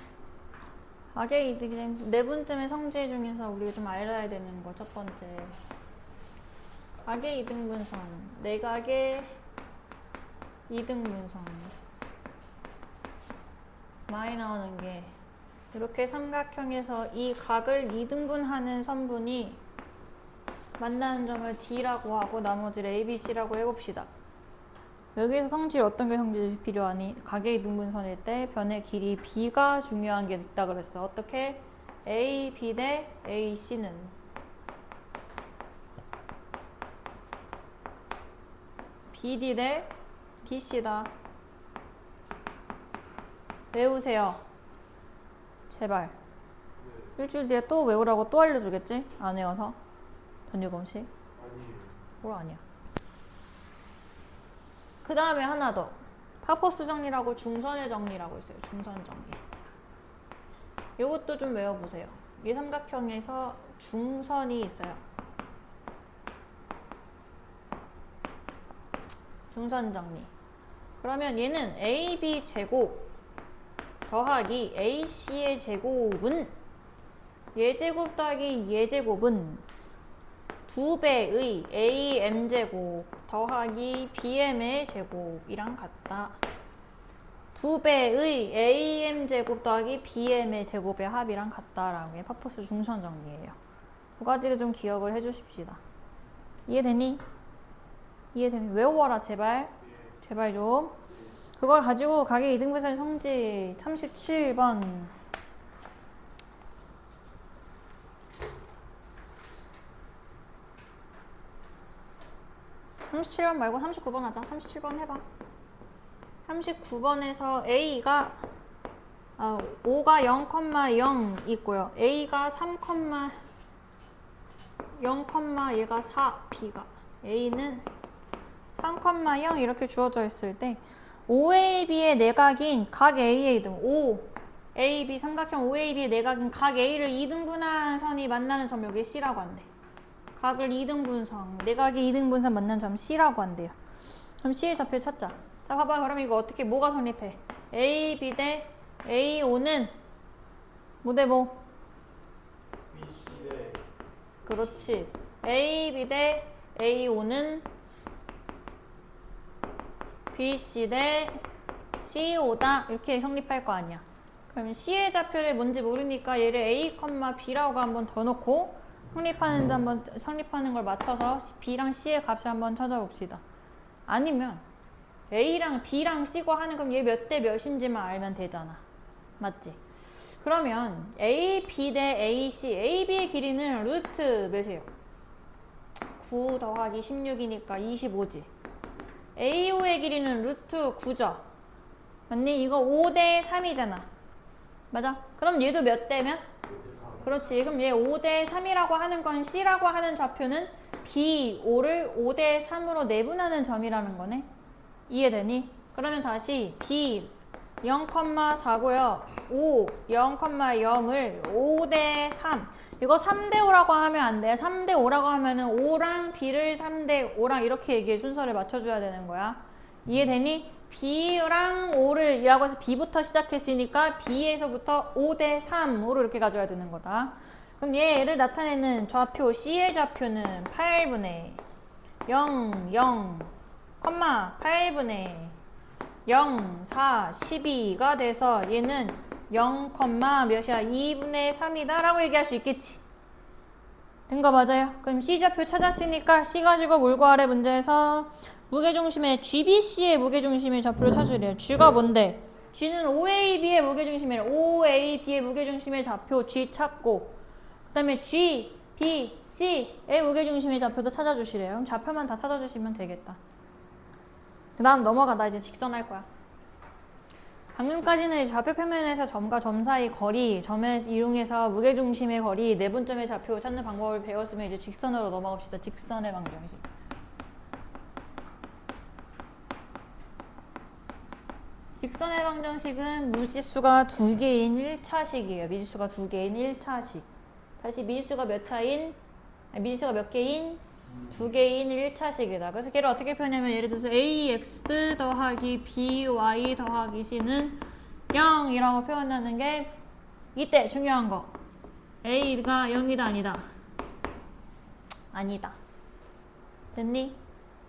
악의 이득이 네 번째의 성질 중에서 우리가 좀 알아야 되는 거 첫 번째. 악의 이등분선, 내각의 이등분선 많이 나오는 게 이렇게 삼각형에서 이 각을 이등분하는 선분이 만나는 점을 D라고 하고 나머지를 A, B, C라고 해봅시다. 여기에서 성질 어떤 게 성질이 필요하니? 각의 이등분선일 때 변의 길이 B가 중요한 게 있다 그랬어. 어떻게? A, B 대 A, C는 BD 대 BC다. 외우세요. 제발. 일주일 뒤에 또 외우라고 또 알려주겠지? 안 외워서. 전유검식. 아니에요. 뭘 아니야. 그 다음에 하나 더. 파포스 정리라고 중선의 정리라고 있어요. 중선 정리. 요것도 좀 외워보세요. 이 삼각형에서 중선이 있어요. 중선 정리. 그러면 얘는 AB 제곱 더하기 AC의 제곱은 얘 제곱 더하기 얘 제곱은 2배의 AM제곱 더하기 BM의 제곱이랑 같다. 2배의 AM제곱 더하기 BM의 제곱의 합이랑 같다라는 게 파포스 중선 정리예요. 두 가지를 좀 기억을 해주십시다. 이해되니? 이해되니? 외워라 제발. 제발 좀. 그걸 가지고 각의 이등분선 성질 37번 37번 말고 39번 하자. 37번 해봐. 39번에서 A가 5가 0,0 있고요. A가 3,0, 얘가 4, B가 A는 3,0 이렇게 주어져 있을 때 OAB의 내각인 각 A의 이등 OAB 삼각형 OAB의 내각인 각 A를 이등분한 선이 만나는 점 여기 C라고 한대. 각을 이등분선, 내각이 이등분선 만나는 점 C라고 한대요. 그럼 C의 좌표를 찾자. 자 봐봐. 그럼 이거 어떻게 뭐가 성립해? AB 대 A5는 뭐 대 뭐? BC 대 그렇지. AB 대 A5는 BC 대 C5다. 이렇게 성립할 거 아니야. 그러면 C의 좌표를 뭔지 모르니까 얘를 A, B라고 한번 더 놓고 성립하는 걸 맞춰서 B랑 C의 값을 한번 찾아봅시다. 아니면 A랑 B랑 C고 하는 그럼 얘 몇 대 몇인지만 알면 되잖아. 맞지? 그러면 A, B 대 A, C. A, B의 길이는 루트 몇이에요? 9 더하기 16이니까 25지. A5의 길이는 루트 9죠. 맞니? 이거 5 대 3이잖아. 맞아? 그럼 얘도 몇 대면? 그렇지. 그럼 얘 5 대 3이라고 하는 건 C라고 하는 좌표는 B5를 5 대 3으로 내분하는 점이라는 거네. 이해되니? 그러면 다시 B 0,4고요. 5, 0,0을 5 대 3. 이거 3 대 5라고 하면 안 돼. 3 대 5라고 하면은 5랑 B를 3 대 5랑 이렇게 얘기해 순서를 맞춰줘야 되는 거야. 이해되니? B랑 5를 이라고 해서 B부터 시작했으니까 B에서부터 5 대 3으로 이렇게 가져야 되는 거다. 그럼 얘를 나타내는 좌표 C의 좌표는 8분의 0, 0, 콤마 8분의 0, 4, 12가 돼서 얘는 0, 몇이야? 2분의 3이다 라고 얘기할 수 있겠지. 된 거 맞아요? 그럼 C좌표 찾았으니까 C 가지고 물고 아래 문제에서 무게중심의 GBC의 무게중심의 좌표를 찾으래요. G가 뭔데? G는 OAB의 무게중심이래. OAB의 무게중심의 좌표 G 찾고 그 다음에 G, B, C의 무게중심의 좌표도 찾아주시래요. 그럼 좌표만 다 찾아주시면 되겠다. 그 다음 넘어가. 나 이제 직선할 거야. 방금까지는 좌표 평면에서 점과 점 사이 거리, 점을 이용해서 무게중심의 거리, 내분점의 좌표 찾는 방법을 배웠으면 이제 직선으로 넘어갑시다. 직선의 방정식. 직선의 방정식은 미지수가 2개인 1차식이에요. 미지수가 2개인 1차식. 다시 미지수가 몇 차인? 미지수가 몇 개인? 2개인 1차식이다. 그래서 걔를 어떻게 표현하면 예를 들어서 ax 더하기 by 더하기 c는 0이라고 표현하는 게 이때 중요한 거. a가 0이다 아니다? 아니다. 됐니?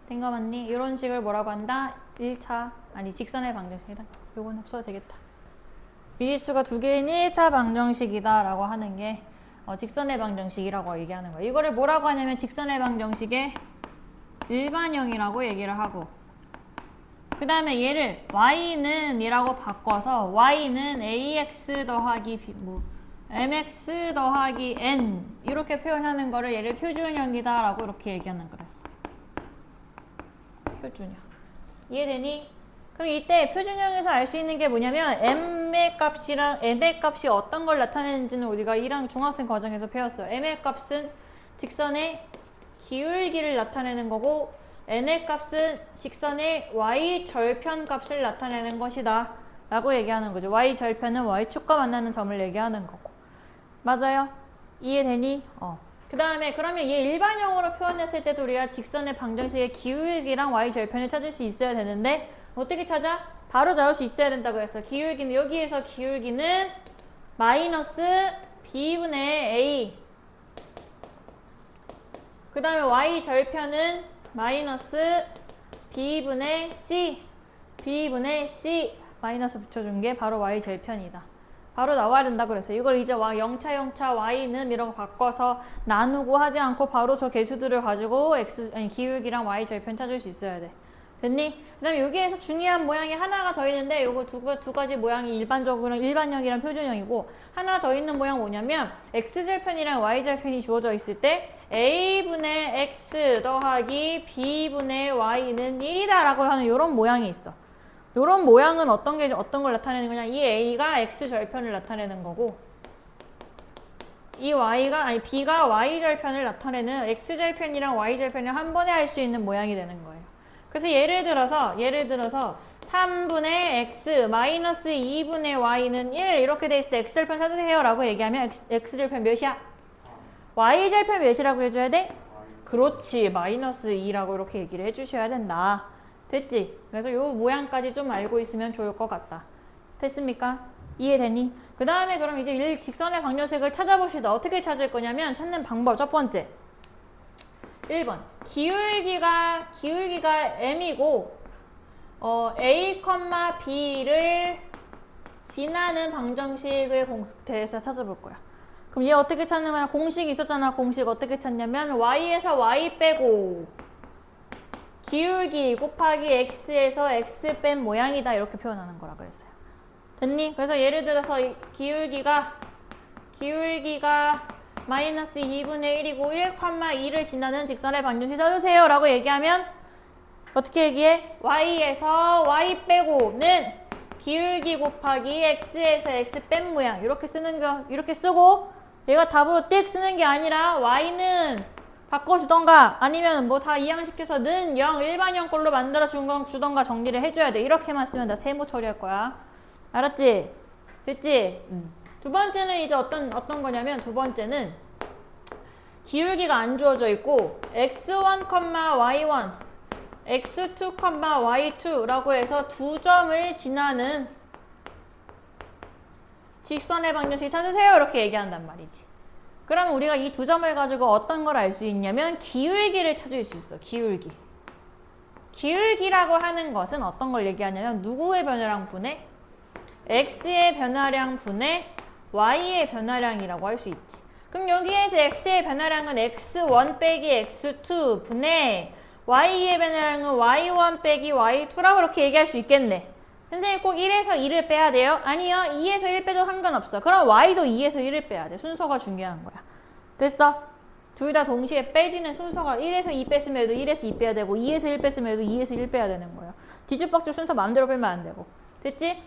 된 거 맞니? 이런 식을 뭐라고 한다? 1차 아니 직선의 방정식이다. 요건 없어도 되겠다. 미지수가 2개인 1차 방정식이다 라고 하는 게 직선의 방정식이라고 얘기하는 거예요. 이거를 뭐라고 하냐면 직선의 방정식의 일반형이라고 얘기를 하고 그 다음에 얘를 y는 이라고 바꿔서 y는 ax 더하기 mx 더하기 n 이렇게 표현하는 거를 얘를 표준형이다 라고 이렇게 얘기하는 거랬어. 표준형. 이해되니? 그럼 이때 표준형에서 알 수 있는 게 뭐냐면 m의 값이랑 n의 값이 어떤 걸 나타내는지는 우리가 1학 중학생 과정에서 배웠어요. m의 값은 직선의 기울기를 나타내는 거고 n의 값은 직선의 y절편 값을 나타내는 것이다 라고 얘기하는 거죠. y절편은 y축과 만나는 점을 얘기하는 거고. 맞아요? 이해되니? 그 다음에 그러면 얘 일반형으로 표현했을 때도 우리가 직선의 방정식의 기울기랑 y절편을 찾을 수 있어야 되는데 어떻게 찾아? 바로 나올 수 있어야 된다고 했어. 기울기는 여기에서 기울기는 마이너스 b분의 a 그 다음에 y절편은 마이너스 b분의 c 마이너스 붙여준 게 바로 y절편이다. 바로 나와야 된다 그랬어요. 이걸 이제 0차 y는 이라고 바꿔서 나누고 하지 않고 바로 저 개수들을 가지고 기울기랑 y절편 찾을 수 있어야 돼. 됐니? 그 다음에 여기에서 중요한 모양이 하나가 더 있는데 요거 두 가지 모양이 일반적으로 일반형이랑 표준형이고 하나 더 있는 모양 뭐냐면 x절편이랑 y절편이 주어져 있을 때 a분의 x 더하기 b분의 y는 1이다 라고 하는 요런 모양이 있어. 요런 모양은 어떤 걸 나타내는 거냐? 이 a가 x절편을 나타내는 거고 이 b가 y절편을 나타내는 x절편이랑 y절편을 한 번에 할 수 있는 모양이 되는 거예요. 그래서 예를 들어서 3분의 x 마이너스 2분의 y는 1 이렇게 돼 있을 때 x절편 찾으세요 라고 얘기하면 x절편 몇이야? y절편 몇이라고 해줘야 돼? 그렇지. 마이너스 2라고 이렇게 얘기를 해주셔야 된다. 됐지? 그래서 요 모양까지 좀 알고 있으면 좋을 것 같다. 됐습니까? 이해되니? 그 다음에 그럼 이제 직선의 방정식을 찾아봅시다. 어떻게 찾을 거냐면 찾는 방법 첫 번째 1번 기울기가 m이고 a, b를 지나는 방정식을 대해서 찾아볼 거야. 그럼 얘 어떻게 찾는 거냐? 공식이 있었잖아. 공식 어떻게 찾냐면 y에서 y 빼고 기울기 곱하기 x에서 x 뺀 모양이다 이렇게 표현하는 거라 그랬어요. 됐니? 그래서 예를 들어서 기울기가 마이너스 2분의 1이고 1,2를 지나는 직선의 방정식 찾으세요 라고 얘기하면 어떻게 얘기해? y에서 y 빼고는 기울기 곱하기 x에서 x 뺀 모양 이렇게 쓰는 거 이렇게 쓰고 얘가 답으로 띡 쓰는 게 아니라 y는 바꿔주던가 아니면 뭐 다 이항시켜서 는 0 일반형 걸로 만들어 주던가 정리를 해줘야 돼. 이렇게만 쓰면 다 세모 처리할 거야. 알았지? 됐지? 두 번째는 이제 어떤 거냐면 두 번째는 기울기가 안 주어져 있고 x1, y1, x2, y2라고 해서 두 점을 지나는 직선의 방정식 찾으세요 이렇게 얘기한단 말이지. 그럼 우리가 이 두 점을 가지고 어떤 걸 알 수 있냐면 기울기를 찾을 수 있어. 기울기. 기울기라고 하는 것은 어떤 걸 얘기하냐면 누구의 변화량 분의 x의 변화량 분의 y의 변화량이라고 할 수 있지. 그럼 여기에서 x의 변화량은 x1 빼기 x2 분의 y의 변화량은 y1 빼기 y2라고 이렇게 얘기할 수 있겠네. 선생님 꼭 1에서 2를 빼야 돼요? 아니요. 2에서 1 빼도 상관없어. 그럼 y도 2에서 1을 빼야 돼. 순서가 중요한 거야. 됐어? 둘 다 동시에 빼지는 순서가 1에서 2 뺐으면 해도 1에서 2 빼야 되고 2에서 1 뺐으면 해도 2에서 1 빼야 되는 거야. 뒤죽박죽 순서 마음대로 빼면 안 되고. 됐지?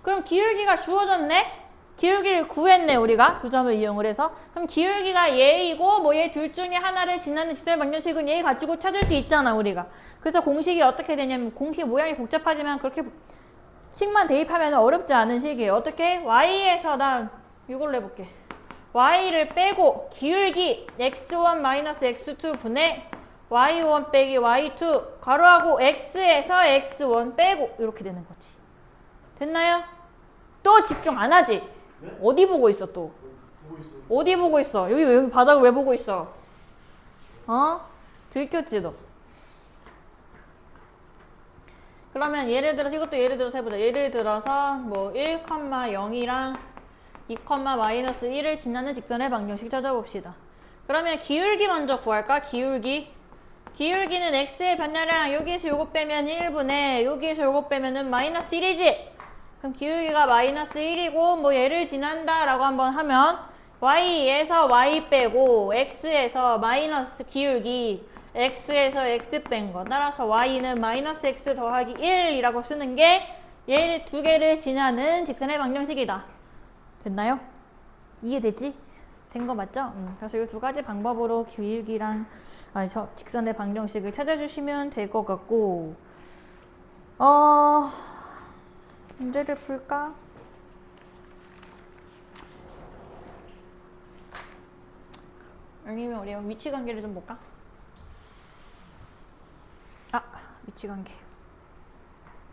그럼 기울기가 주어졌네? 기울기를 구했네 우리가 두 점을 이용을 해서. 그럼 기울기가 얘이고 뭐 얘 둘 중에 하나를 지나는 직선의 방정식은 얘 가지고 찾을 수 있잖아 우리가. 그래서 공식이 어떻게 되냐면 공식 모양이 복잡하지만 그렇게 식만 대입하면 어렵지 않은 식이에요. 어떻게? y에서 난 이걸로 해볼게. y를 빼고 기울기 x1-x2 분의 y1 빼기 y2 가로하고 x에서 x1 빼고 이렇게 되는 거지. 됐나요? 또 집중 안 하지? 네? 어디 보고 있어 또? 보고 있어요. 어디 보고 있어? 여기 바닥을 왜 보고 있어? 어? 들켰지 너? 그러면 예를 들어서 이것도 예를 들어서 해보자. 예를 들어서 뭐 1,0이랑 2,-1을 지나는 직선의 방정식 찾아봅시다. 그러면 기울기 먼저 구할까? 기울기. 기울기는 x의 변화량 여기에서 요거 빼면 1분의 여기에서 요거 빼면은 마이너스 1이지? 그럼 기울기가 마이너스 1이고 뭐 얘를 지난다 라고 한번 하면 y에서 y 빼고 x에서 마이너스 기울기 x에서 x 뺀 거 따라서 y는 마이너스 x 더하기 1이라고 쓰는 게 얘 두 개를 지나는 직선의 방정식이다. 됐나요? 이해되지? 된 거 맞죠? 그래서 이 두 가지 방법으로 기울기랑 직선의 방정식을 찾아주시면 될 것 같고 문제를 풀까? 아니면 우리 위치 관계를 좀 볼까? 위치 관계.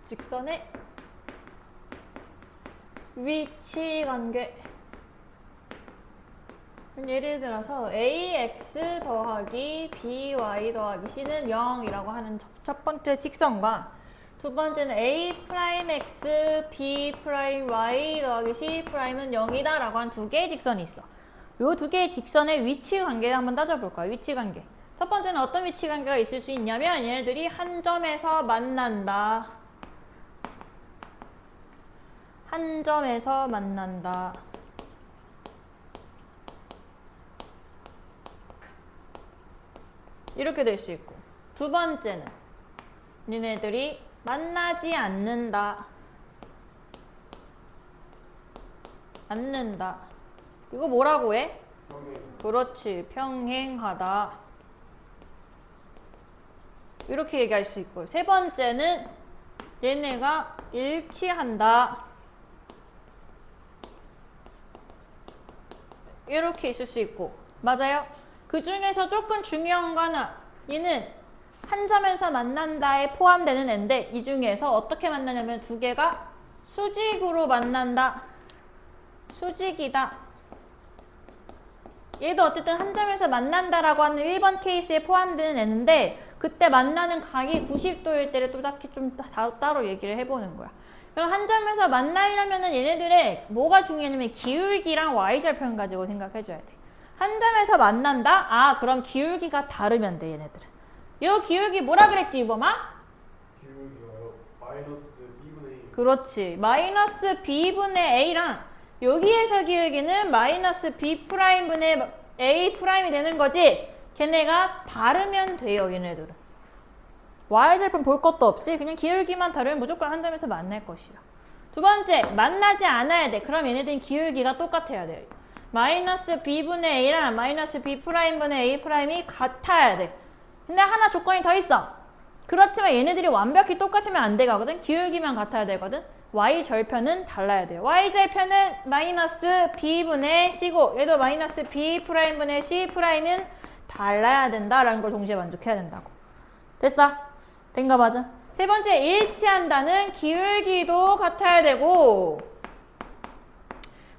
직선의 위치 관계. 예를 들어서 ax 더하기 by 더하기 c는 0이라고 하는 첫 번째 직선과 두 번째는 a'x b'y 더하기 c'은 0이다 라고 한 두 개의 직선이 있어. 요 두 개의 직선의 위치 관계를 한번 따져볼까요? 위치 관계. 첫 번째는 어떤 위치 관계가 있을 수 있냐면 얘네들이 한 점에서 만난다. 한 점에서 만난다. 이렇게 될 수 있고 두 번째는 얘네들이 만나지 않는다. 이거 뭐라고 해? 그렇지. 평행하다. 이렇게 얘기할 수 있고 세 번째는 얘네가 일치한다. 이렇게 있을 수 있고 맞아요? 그 중에서 조금 중요한 거는 얘는 한 점에서 만난다에 포함되는 애인데 이 중에서 어떻게 만나냐면 두 개가 수직으로 만난다. 수직이다. 얘도 어쨌든 한 점에서 만난다라고 하는 1번 케이스에 포함되는 애인데 그때 만나는 각이 90도일 때를 또 딱히 좀 따로 얘기를 해보는 거야. 그럼 한 점에서 만나려면은 얘네들의 뭐가 중요하냐면 기울기랑 y절편 가지고 생각해줘야 돼. 한 점에서 만난다? 그럼 기울기가 다르면 돼 얘네들은. 요 기울기 뭐라 그랬지 이범아? 기울기가요. 마이너스 b분의 a. 그렇지. 마이너스 b분의 a랑 여기에서 기울기는 마이너스 b 프라임분의 a 프라임이 되는 거지. 걔네가 다르면 돼요 얘네들은. y절편 볼 것도 없이 그냥 기울기만 다르면 무조건 한 점에서 만날 것이야. 두 번째, 만나지 않아야 돼. 그럼 얘네들은 기울기가 똑같아야 돼요. 마이너스 b분의 a랑 마이너스 b 프라임분의 a 프라임이 같아야 돼. 근데 하나 조건이 더 있어. 그렇지만 얘네들이 완벽히 똑같으면 안 되거든. 기울기만 같아야 되거든. y절편은 달라야 돼요. y절편은 마이너스 b분의 c고 얘도 마이너스 b 프라임분의 c 프라임은 달라야 된다라는 걸 동시에 만족해야 된다고. 됐어? 된가 맞아? 세 번째, 일치한다는 기울기도 같아야 되고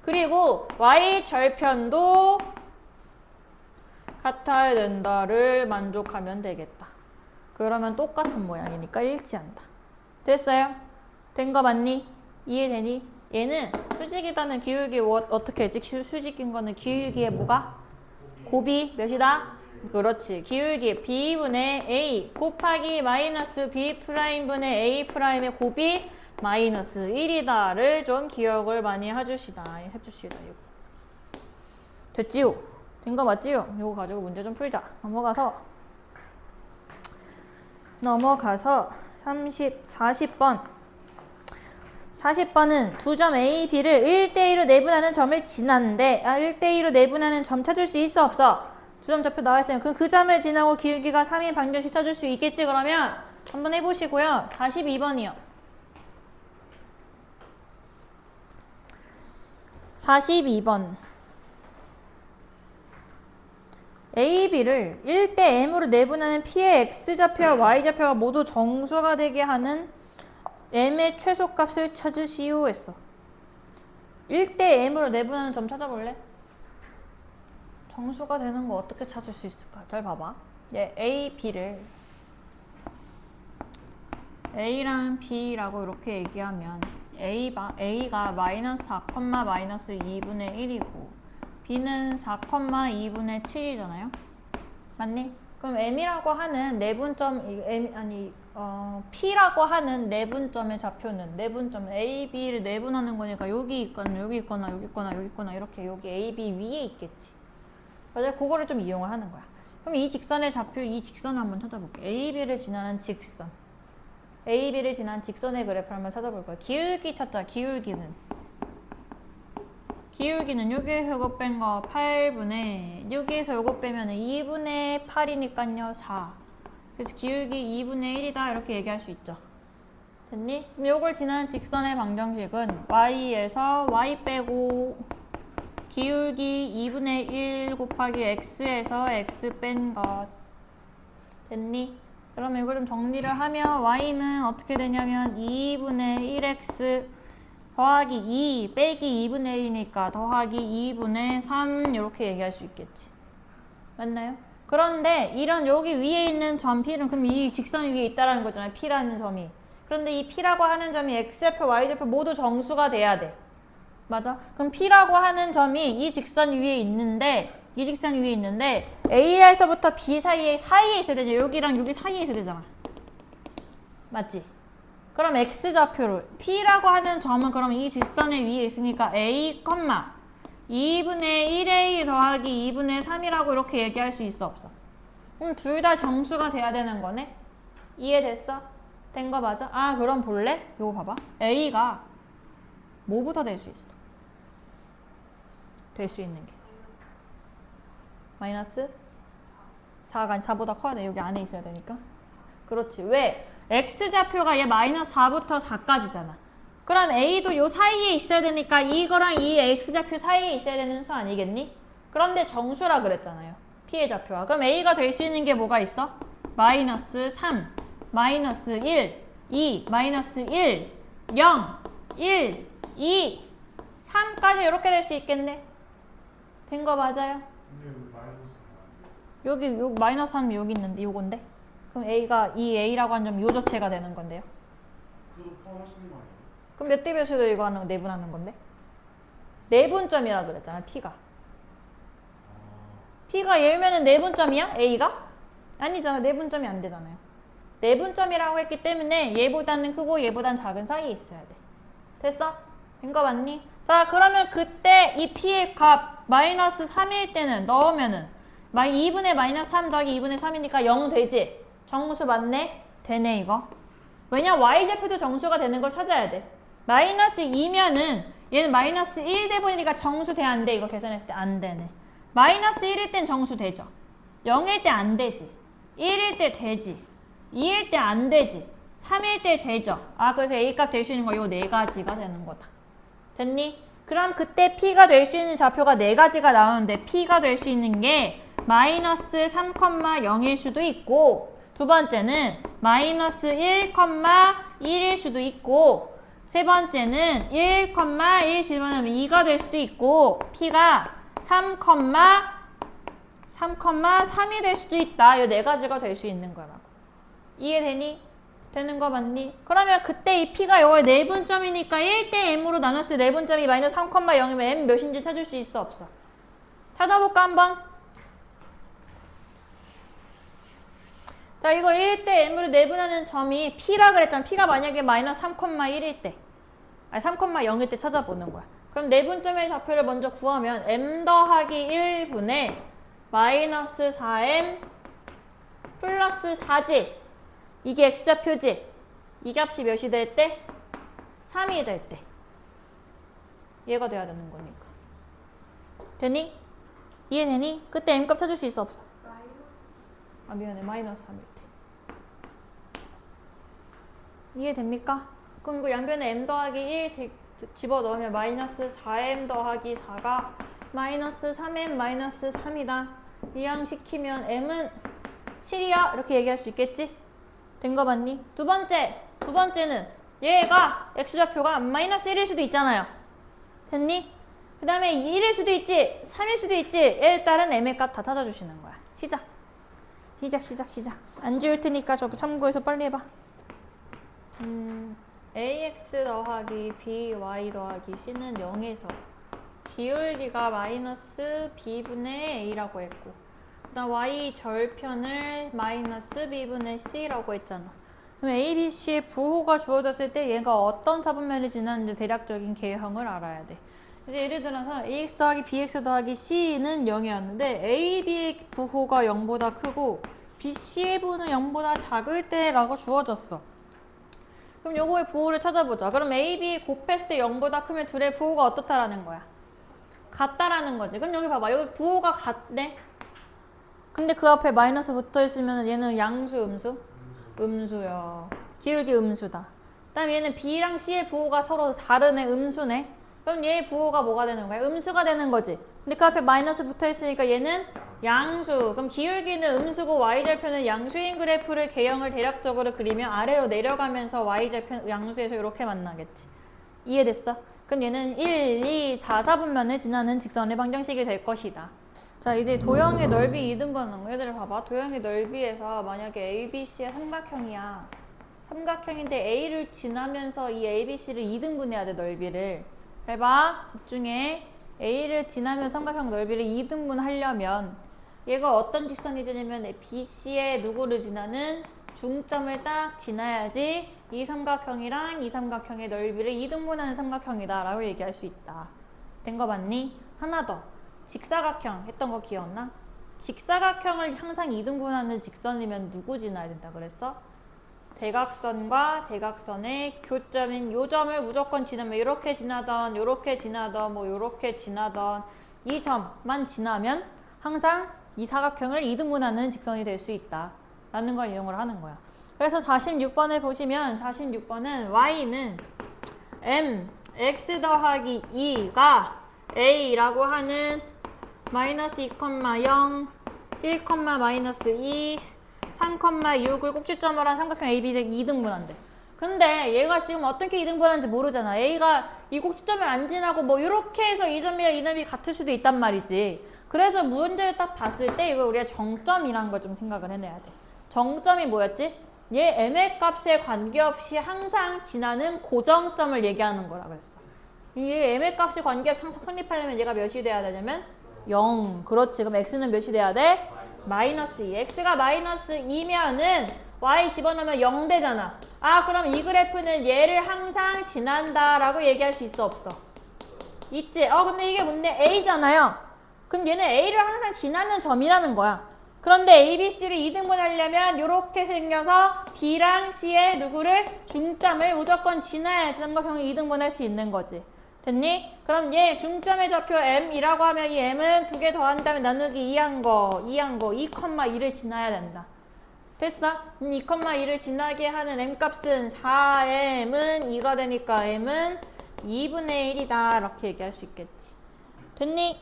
그리고 y절편도 같아야 된다를 만족하면 되겠다. 그러면 똑같은 모양이니까 일치한다. 됐어요? 된 거 맞니? 이해되니? 얘는 수직이다는 기울기 어떻게 했지? 수직인 거는 기울기의 뭐가? 곱이 몇이다? 그렇지. 기울기 B분의 A 곱하기 마이너스 B'분의 A'의 곱이 마이너스 1이다를 좀 기억을 많이 해주시다. 이거. 됐지요? 된 거 맞지요? 이거 가지고 문제 좀 풀자. 넘어가서 40번. 40번은 두 점 A, B를 1대2로 내분하는 점을 지났는데 1대2로 내분하는 점 찾을 수 있어 없어? 두 점 좌표 나와 있으면 그 점을 지나고 길기가 3인 방정식 찾을 수 있겠지 그러면 한번 해보시고요. 42번이요. 42번 A, B를 1대 M으로 내분하는 P의 X좌표와 Y좌표가 모두 정수가 되게 하는 M의 최소값을 찾으시오 했어. 1대 M으로 내분하는 점 찾아볼래? 정수가 되는 거 어떻게 찾을 수 있을까? 잘 봐봐. 얘 A, B를 A랑 B라고 이렇게 얘기하면 A가 마이너스 4, 마이너스 2분의 1이고 B는 4, 2분의 7이잖아요. 맞니? 그럼 M이라고 하는 내분점 P라고 하는 내분점의 좌표는 내분점 A, B를 내분하는 거니까 여기 있거나 여기 있거나 여기 있거나 여기 있거나 이렇게 여기 A, B 위에 있겠지. 그래서 그거를 좀 이용을 하는 거야. 그럼 이 직선의 좌표, 이 직선을 한번 찾아볼게. A, B를 지나는 직선. A, B를 지난 직선의 그래프를 한번 찾아볼 거야. 기울기 찾자. 기울기는 여기에서 요거 뺀 거 8분의 여기에서 요거 빼면 2분의 8이니까요 4. 그래서 기울기 2분의 1이다 이렇게 얘기할 수 있죠. 됐니? 그럼 요걸 지나는 직선의 방정식은 y에서 y 빼고 기울기 2분의 1 곱하기 x에서 x 뺀 것. 됐니? 그러면 이걸 좀 정리를 하면 y는 어떻게 되냐면 2분의 1x 더하기 2 빼기 2분의 1이니까 더하기 2분의 3 이렇게 얘기할 수 있겠지. 맞나요? 그런데 이런 여기 위에 있는 점 P는 그럼 이 직선 위에 있다라는 거잖아요. P라는 점이. 그런데 이 P라고 하는 점이 X좌표, Y좌표 모두 정수가 돼야 돼. 맞아? 그럼 P라고 하는 점이 이 직선 위에 있는데 A에서부터 B 사이에 있어야 되죠. 여기랑 여기 사이에 있어야 되잖아. 맞지? 그럼 X좌표를 P라고 하는 점은 그럼 이 직선의 위에 있으니까 A, 2분의 1A 더하기 2분의 3이라고 이렇게 얘기할 수 있어 없어? 그럼 둘 다 정수가 돼야 되는 거네? 이해됐어? 된 거 맞아? 아 그럼 볼래? 요거 봐봐. A가 뭐부터 될 수 있어? 될 수 있는 게 마이너스 4가 4보다 커야 돼. 여기 안에 있어야 되니까. 그렇지. 왜? X좌표가 얘 마이너스 4부터 4까지잖아. 그럼 A도 요 사이에 있어야 되니까 이거랑 이 X좌표 사이에 있어야 되는 수 아니겠니? 그런데 정수라 그랬잖아요. P의 좌표가. 그럼 A가 될 수 있는 게 뭐가 있어? 마이너스 3, 마이너스 1, 2, 마이너스 1, 0, 1, 2, 3까지 이렇게 될 수 있겠네. 된 거 맞아요? 여기 마이너스 3이 여기 있는데 요건데? 그럼 A가 이 A라고 한 점이 요 자체가 되는 건데요. 그도 포함할 수 있는 거 아니에요? 그럼 몇 대 몇으로 이거 하는 거 내분하는 건데? 내분점이라 그랬잖아. P가. P가 얘면은 내분점이야? A가? 아니잖아. 내분점이 안 되잖아요. 내분점이라고 했기 때문에 얘보다는 크고 얘보다는 작은 사이에 있어야 돼. 됐어? 된 거 맞니? 자 그러면 그때 이 P의 값 마이너스 3일 때는 넣으면은 2분의 마이너스 3 더하기 2분의 3이니까 0 되지? 정수 맞네? 되네 이거. 왜냐 Y좌표도 정수가 되는 걸 찾아야 돼. 마이너스 2면은 얘는 마이너스 1 대분이니까 정수 돼 안 돼? 이거 계산했을 때 안 되네. 마이너스 1일 땐 정수 되죠. 0일 때 안 되지. 1일 때 되지. 2일 때 안 되지. 3일 때 되죠. 아 그래서 A값 될 수 있는 거 요 네 가지가 되는 거다. 됐니? 그럼 그때 P가 될 수 있는 좌표가 네 가지가 나오는데 P가 될 수 있는 게 마이너스 3,0일 수도 있고 두 번째는 마이너스 1,1일 수도 있고 세 번째는 1,1 집어넣으면 2가 될 수도 있고 P가 3,3이 될 수도 있다. 이 네 가지가 될 수 있는 거라고. 이해되니? 되는 거 맞니? 그러면 그때 이 p가 요거의 내분점이니까 1대 m으로 나눴을 때 내분점이 마이너스 3,0이면 m 몇인지 찾을 수 있어 없어? 찾아볼까 한번? 자 이거 1대 m으로 내분하는 점이 p라 그랬잖아. p가 만약에 마이너스 3,1일 때 아니 3,0일 때 찾아보는 거야. 그럼 내분점의 좌표를 먼저 구하면 m 더하기 1분의 마이너스 4m 플러스 4지. 이게 x좌표지. 이 값이 몇이 될 때? 3이 될 때. 얘가 돼야 되는 거니까. 되니? 이해되니? 그때 m값 찾을 수 있어 없어? 아 미안해. 마이너스 3일 때. 이해됩니까? 그럼 이거 양변에 m 더하기 1 집어넣으면 마이너스 4m 더하기 4가 마이너스 3m 마이너스 3이다. 이항시키면 m은 7이야. 이렇게 얘기할 수 있겠지? 된 거 맞니? 두 번째는 얘가 x좌표가 마이너스 1일 수도 있잖아요. 됐니? 그 다음에 1일 수도 있지 3일 수도 있지. 얘에 따른 m의 값 다 찾아주시는 거야. 시작. 안 지울 테니까 저거 참고해서 빨리 해봐. ax 더하기 by 더하기 c는 0에서 기울기가 마이너스 b분의 a라고 했고 그 다음 y 절편을 마이너스 b분의 c라고 했잖아. 그럼 a, b, c의 부호가 주어졌을 때 얘가 어떤 사분면을 지나는지 대략적인 개형을 알아야 돼. 이제 예를 들어서 ax 더하기 bx 더하기 c는 0이었는데 a, b의 부호가 0보다 크고 b, c의 부호는 0보다 작을 때라고 주어졌어. 그럼 요거의 부호를 찾아보자. 그럼 a, b 곱했을 때 0보다 크면 둘의 부호가 어떻다라는 거야? 같다라는 거지. 그럼 여기 봐봐. 여기 부호가 같네? 근데 그 앞에 마이너스 붙어 있으면 얘는 양수, 음수? 음수요. 기울기 음수다. 그 다음에 얘는 b랑 c의 부호가 서로 다르네, 음수네. 그럼 얘의 부호가 뭐가 되는 거야? 음수가 되는 거지. 근데 그 앞에 마이너스 붙어 있으니까 얘는 양수. 그럼 기울기는 음수고 y절편은 양수인 그래프를 개형을 대략적으로 그리면 아래로 내려가면서 y절편 양수에서 이렇게 만나겠지. 이해됐어? 그럼 얘는 1, 2, 4, 4분면을 지나는 직선의 방정식이 될 것이다. 자 이제 도형의 넓이 2등분하는 거. 얘들아 봐봐. 도형의 넓이에서 만약에 ABC의 삼각형이야. 삼각형인데 A를 지나면서 이 ABC를 2등분해야 돼. 넓이를. 해봐. 집중해. A를 지나면 삼각형 넓이를 2등분 하려면 얘가 어떤 직선이 되냐면 BC의 누구를 지나는 중점을 딱 지나야지 이 삼각형이랑 이 삼각형의 넓이를 2등분하는 삼각형이다 라고 얘기할 수 있다. 된 거 맞니? 하나 더. 직사각형 했던 거 기억나? 직사각형을 항상 2등분하는 직선이면 누구 지나야 된다 그랬어? 대각선과 대각선의 교점인 요 점을 무조건 지나면 이렇게 지나던 요렇게 지나던 뭐 요렇게 지나던 이 점만 지나면 항상 이 사각형을 2등분하는 직선이 될 수 있다 라는 걸 이용을 하는 거야. 그래서 46번을 보시면 46번은 y는 m x 더하기 2가 a라고 하는 마이너스 2,0 1, 마이너스 2 3,6을 꼭지점으로 한 삼각형 AB를 2등분한대. 근데 얘가 지금 어떻게 2등분하는지 모르잖아. A가 이 꼭지점을 안 지나고 뭐 이렇게 해서 이 점이랑 이 점이 같을 수도 있단 말이지. 그래서 문제를 딱 봤을 때 이거 우리가 정점이라는 걸 좀 생각을 해내야 돼. 정점이 뭐였지? 얘 m의 값에 관계없이 항상 지나는 고정점을 얘기하는 거라 그랬어. 얘 m의 값이 관계없이 항상 성립하려면 얘가 몇이 돼야 되냐면 0. 그렇지. 그럼 x는 몇이 돼야 돼? 마이너스 2. x가 마이너스 2면은 y 집어넣으면 0 되잖아. 아 그럼 이 그래프는 얘를 항상 지난다라고 얘기할 수 있어 없어? 있지. 근데 이게 뭔데? a잖아요. 그럼 얘는 a를 항상 지나는 점이라는 거야. 그런데 a, b, c를 2등분 하려면 이렇게 생겨서 b랑 c의 누구를 중점을 무조건 지나야지 삼각형이 2등분 할 수 있는 거지. 됐니? 그럼 얘 중점의 좌표 m이라고 하면 이 m은 2개 더한 다음에 나누기 2한 거 2,2를 지나야 된다. 됐어? 2,2를 지나게 하는 m값은 4m은 2가 되니까 m은 2분의 1이다. 이렇게 얘기할 수 있겠지. 됐니?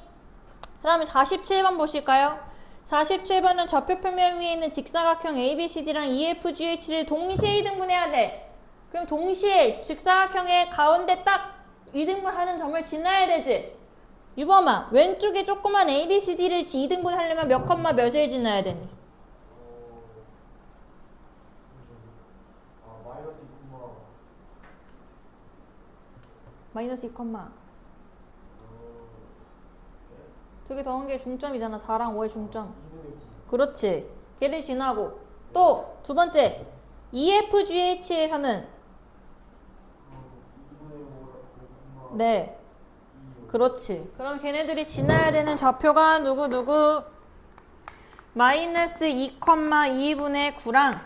그 다음에 47번 보실까요? 47번은 좌표 평면 위에 있는 직사각형 ABCD랑 EFGH를 동시에 2등분해야 돼. 그럼 동시에 직사각형의 가운데 딱 2등분하는 점을 지나야 되지. 유범아, 왼쪽에 조그만 ABCD를 2등분 하려면 몇 컴마 몇을 지나야 되니? 마이너스 2, 네? 두 개 더한 게 중점이잖아. 4랑 5의 중점. 2분의 9. 그렇지. 걔를 지나고 또 두 번째 EFGH에서는 2분의 5, 네, 그렇지. 그럼 걔네들이 지나야 되는 좌표가 누구? 마이너스 2,2분의 9랑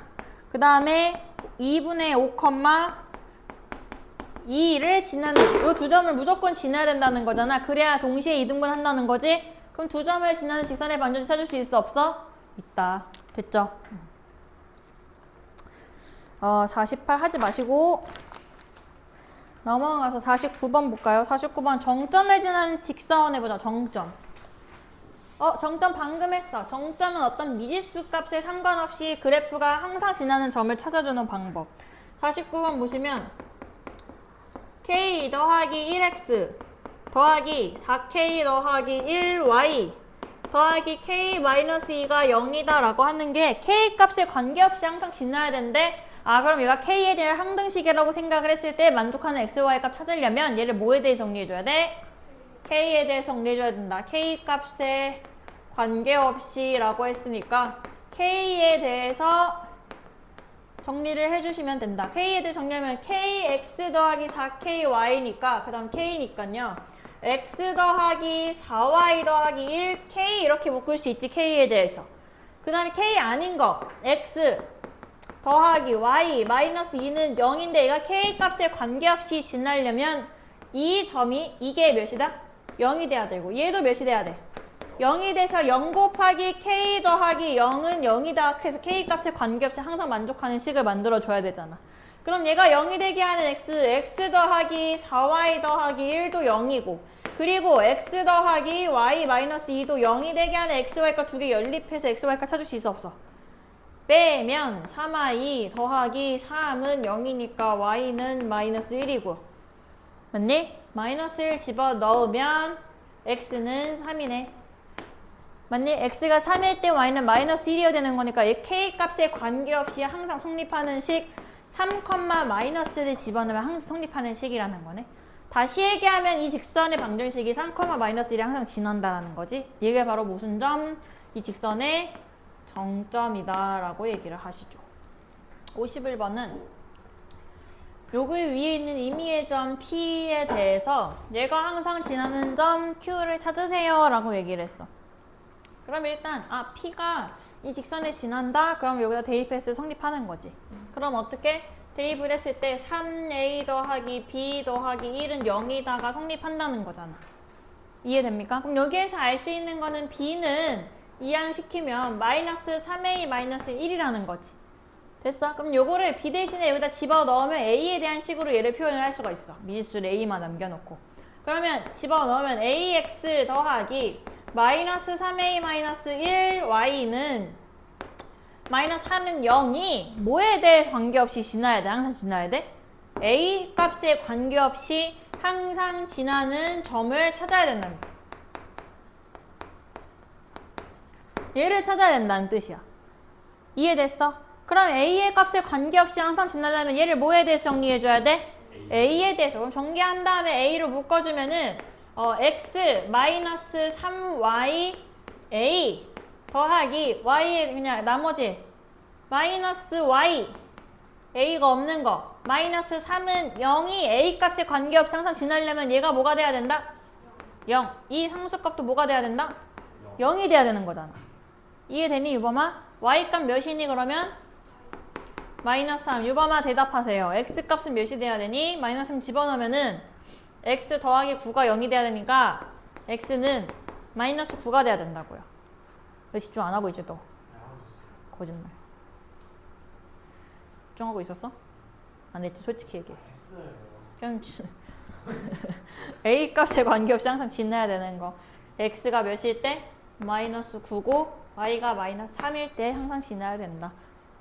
그 다음에 2분의 5,2를 지나는 이 두 점을 무조건 지나야 된다는 거잖아. 그래야 동시에 이등분 한다는 거지. 그럼 두 점을 지나는 직선의 반전지 찾을 수 있어? 없어? 있다. 됐죠? 48 하지 마시고 넘어가서 49번 볼까요? 49번 정점을 지나는 직선 해보자. 정점. 정점 방금 했어. 정점은 어떤 미지수 값에 상관없이 그래프가 항상 지나는 점을 찾아주는 방법. 49번 보시면 k 더하기 1x 더하기 4k 더하기 1y 더하기 k-2가 0이다 라고 하는 게 k 값에 관계없이 항상 지나야 되는데 그럼 얘가 k에 대한 항등식이라고 생각을 했을 때 만족하는 x, y 값 찾으려면 얘를 뭐에 대해 정리해줘야 돼? k에 대해 정리해줘야 된다. k 값에 관계없이 라고 했으니까 k에 대해서 정리를 해주시면 된다. k에 대해 정리하면 kx 더하기 4ky니까 그 다음 k니까요. x 더하기 4y 더하기 1k 이렇게 묶을 수 있지. k에 대해서. 그 다음에 k 아닌 거 x 더하기 y 마이너스 2는 0인데 얘가 k 값에 관계없이 지나려면 이 점이 이게 몇이다? 0이 돼야 되고 얘도 몇이 돼야 돼? 0이 돼서 0 곱하기 k 더하기 0은 0이다. 그래서 k 값에 관계없이 항상 만족하는 식을 만들어줘야 되잖아. 그럼 얘가 0이 되게 하는 x 더하기 4y 더하기 1도 0이고 그리고 x 더하기 y 마이너스 2도 0이 되게 하는 x, y값 두 개 연립해서 x, y값 찾을 수 있어 없어? 빼면 3y 더하기 3은 0이니까 y는 마이너스 1이고 맞니? 마이너스 1 집어넣으면 x는 3이네. 맞니? x가 3일 때 y는 마이너스 1이어야 되는 거니까 이 k 값에 관계없이 항상 성립하는 식 3, 마이너스를 집어넣으면 항상 성립하는 식이라는 거네. 다시 얘기하면 이 직선의 방정식이 3, 마이너스 1이 항상 지난다라는 거지. 이게 바로 무슨 점? 이 직선의 정점이다 라고 얘기를 하시죠. 51번은 여기 위에 있는 임의의 점 P에 대해서 얘가 항상 지나는 점 Q를 찾으세요 라고 얘기를 했어. 그럼 일단 P가 이 직선에 지난다? 그럼 여기다 대입해서 성립하는 거지. 그럼 어떻게? 대입을 했을 때 3a 더하기 b 더하기 1은 0이다가 성립한다는 거잖아. 이해됩니까? 그럼 여기에서 알 수 있는 거는 b는 이항시키면 마이너스 3a 마이너스 1이라는 거지. 됐어? 그럼 요거를 b 대신에 여기다 집어넣으면 a에 대한 식으로 얘를 표현을 할 수가 있어. 미지수를 a만 남겨놓고. 그러면 집어넣으면 ax 더하기 마이너스 3a 마이너스 1y는 마이너스 3은 0이 뭐에 대해 관계없이 지나야 돼? 항상 지나야 돼? a 값에 관계없이 항상 지나는 점을 찾아야 된다는 거야. 얘를 찾아야 된다는 뜻이야. 이해됐어? 그럼 a의 값에 관계없이 항상 지나려면 얘를 뭐에 대해서 정리해줘야 돼? a에 대해서. 그럼 정리한 다음에 a로 묶어주면은 x 마이너스 3y a 더하기 y의 그냥 나머지 마이너스 y a가 없는 거 마이너스 3은 0이 a 값에 관계없이 항상 지나려면 얘가 뭐가 돼야 된다? 0. 이 상수값도 뭐가 돼야 된다? 0이 돼야 되는 거잖아. 이해되니 유범아? y 값 몇이니 그러면? 마이너스 3. 유범아 대답하세요. x 값은 몇이 돼야 되니? 마이너스 3 집어넣으면은 x 더하기 9가 0이 돼야 되니까 x는 마이너스 9가 돼야 된다고요. 너 집중 안 하고 있지 또? 거짓말. 집중하고 있었어? 안 했지? 솔직히 얘기해. 했어요. 그럼 a 값에 관계없이 항상 지나야 되는 거. x가 몇일 때? 마이너스 9고 y가 마이너스 3일 때 항상 지나야 된다.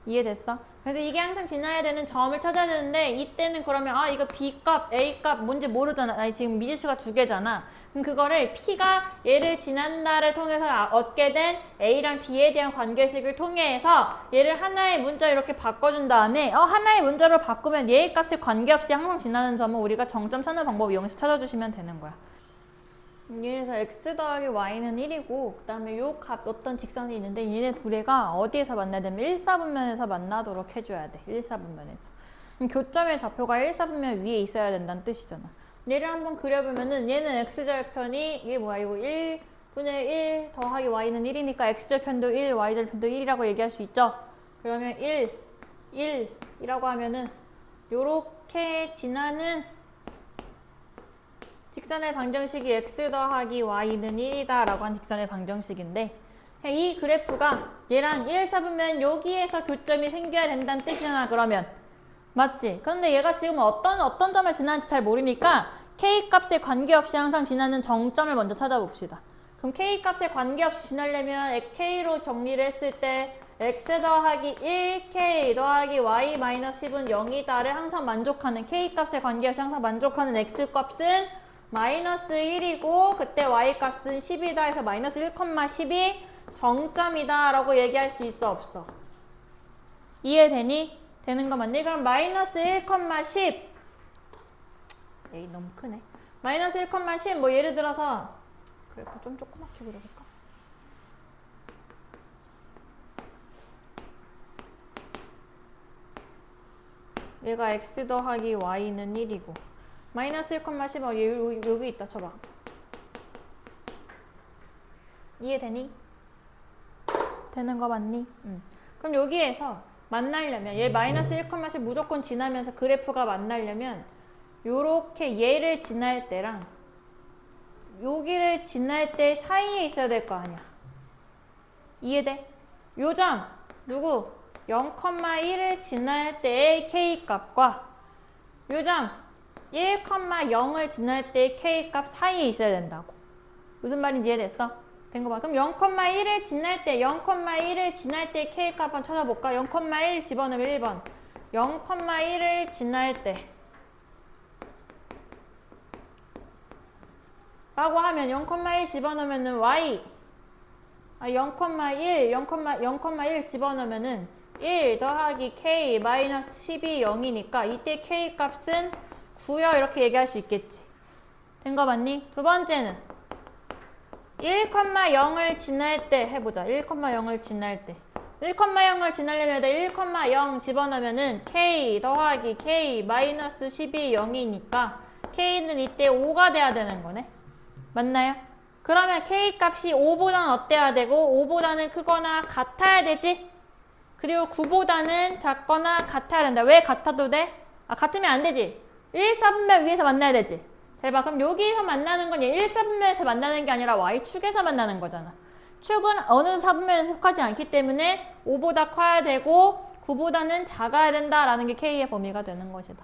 이해됐어? 그래서 이게 항상 지나야 되는 점을 찾아야 되는데 이때는 그러면 아 이거 B값, A값 뭔지 모르잖아. 아니 지금 미지수가 두 개잖아. 그럼 그거를 P가 얘를 지난다를 통해서 얻게 된 A랑 B에 대한 관계식을 통해서 얘를 하나의 문자로 이렇게 바꿔준 다음에 하나의 문자로 바꾸면 얘의 값에 관계없이 항상 지나는 점은 우리가 정점 찾는 방법 이용해서 찾아주시면 되는 거야. 얘에서 x 더하기 y는 1이고 그 다음에 요 값 어떤 직선이 있는데 얘네 두 개가 어디에서 만나야 되면 1, 4분면에서 만나도록 해줘야 돼. 1, 4분면에서. 그럼 교점의 좌표가 1, 4분면 위에 있어야 된다는 뜻이잖아. 얘를 한번 그려보면은 얘는 x절편이 이게 뭐야 이거 1분의 1 더하기 y는 1이니까 x절편도 1, y절편도 1이라고 얘기할 수 있죠. 그러면 1이라고 하면은 요렇게 지나는 직선의 방정식이 x 더하기 y는 1이다 라고 한 직선의 방정식인데 이 그래프가 얘랑 1, 4분면 여기에서 교점이 생겨야 된다는 뜻이잖아. 그러면 맞지? 그런데 얘가 지금 어떤 점을 지나는지 잘 모르니까 K값에 관계없이 항상 지나는 정점을 먼저 찾아봅시다. 그럼 K값에 관계없이 지나려면 K로 정리를 했을 때 x 더하기 1, K 더하기 y 마이너스 10은 0이다를 항상 만족하는 K값에 관계없이 항상 만족하는 X값은 마이너스 1이고 그때 y값은 10이다 해서 마이너스 1,10이 정점이다 라고 얘기할 수 있어 없어? 이해되니? 되는 거 맞니? 그럼 마이너스 1,10 에이 너무 크네. 마이너스 1,10 뭐 예를 들어서 그래프 좀 조그맣게 그려볼까? 얘가 x 더하기 y는 1이고 마이너스 1,10 여기 있다 쳐봐. 이해되니? 되는 거 맞니? 그럼 여기에서 만나려면 얘 마이너스 1,10 무조건 지나면서 그래프가 만나려면 요렇게 얘를 지날 때랑 여기를 지날 때 사이에 있어야 될 거 아니야. 이해돼? 요 점 누구? 0,1을 지날 때의 K값과 요 점 1,0을 지날 때의 K값 사이에 있어야 된다고. 무슨 말인지 이해됐어? 된 거 봐. 그럼 0,1을 지날 때 0,1을 지날 때 K값 한번 찾아볼까? 0,1 집어넣으면 1번 0,1을 지날 때 라고 하면 0,1 집어넣으면은 y 0,1 집어넣으면은 1 더하기 k 마이너스 10이 0이니까 이때 k 값은 9요 이렇게 얘기할 수 있겠지. 된 거 맞니? 두 번째는 1,0을 지날 때 해보자. 1,0을 지날 때 1,0을 지나려면 1,0 집어넣으면은 k 더하기 k 마이너스 10이 0이니까 k는 이때 5가 돼야 되는 거네. 맞나요? 그러면 K값이 5보다는 어때야 되고 5보다는 크거나 같아야 되지? 그리고 9보다는 작거나 같아야 된다. 왜 같아도 돼? 같으면 안 되지. 1, 4분면 위에서 만나야 되지. 잘 봐. 그럼 여기서 만나는 건 1, 4분면에서 만나는 게 아니라 Y축에서 만나는 거잖아. 축은 어느 4분면에 속하지 않기 때문에 5보다 커야 되고 9보다는 작아야 된다라는 게 K의 범위가 되는 것이다.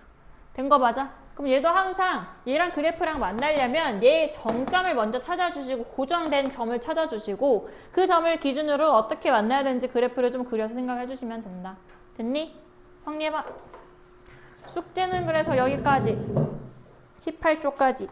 된 거 맞아? 그럼 얘도 항상 얘랑 그래프랑 만나려면 얘의 정점을 먼저 찾아주시고 고정된 점을 찾아주시고 그 점을 기준으로 어떻게 만나야 되는지 그래프를 좀 그려서 생각해 주시면 된다. 됐니? 정리해봐. 숙제는 그래서 여기까지 18쪽까지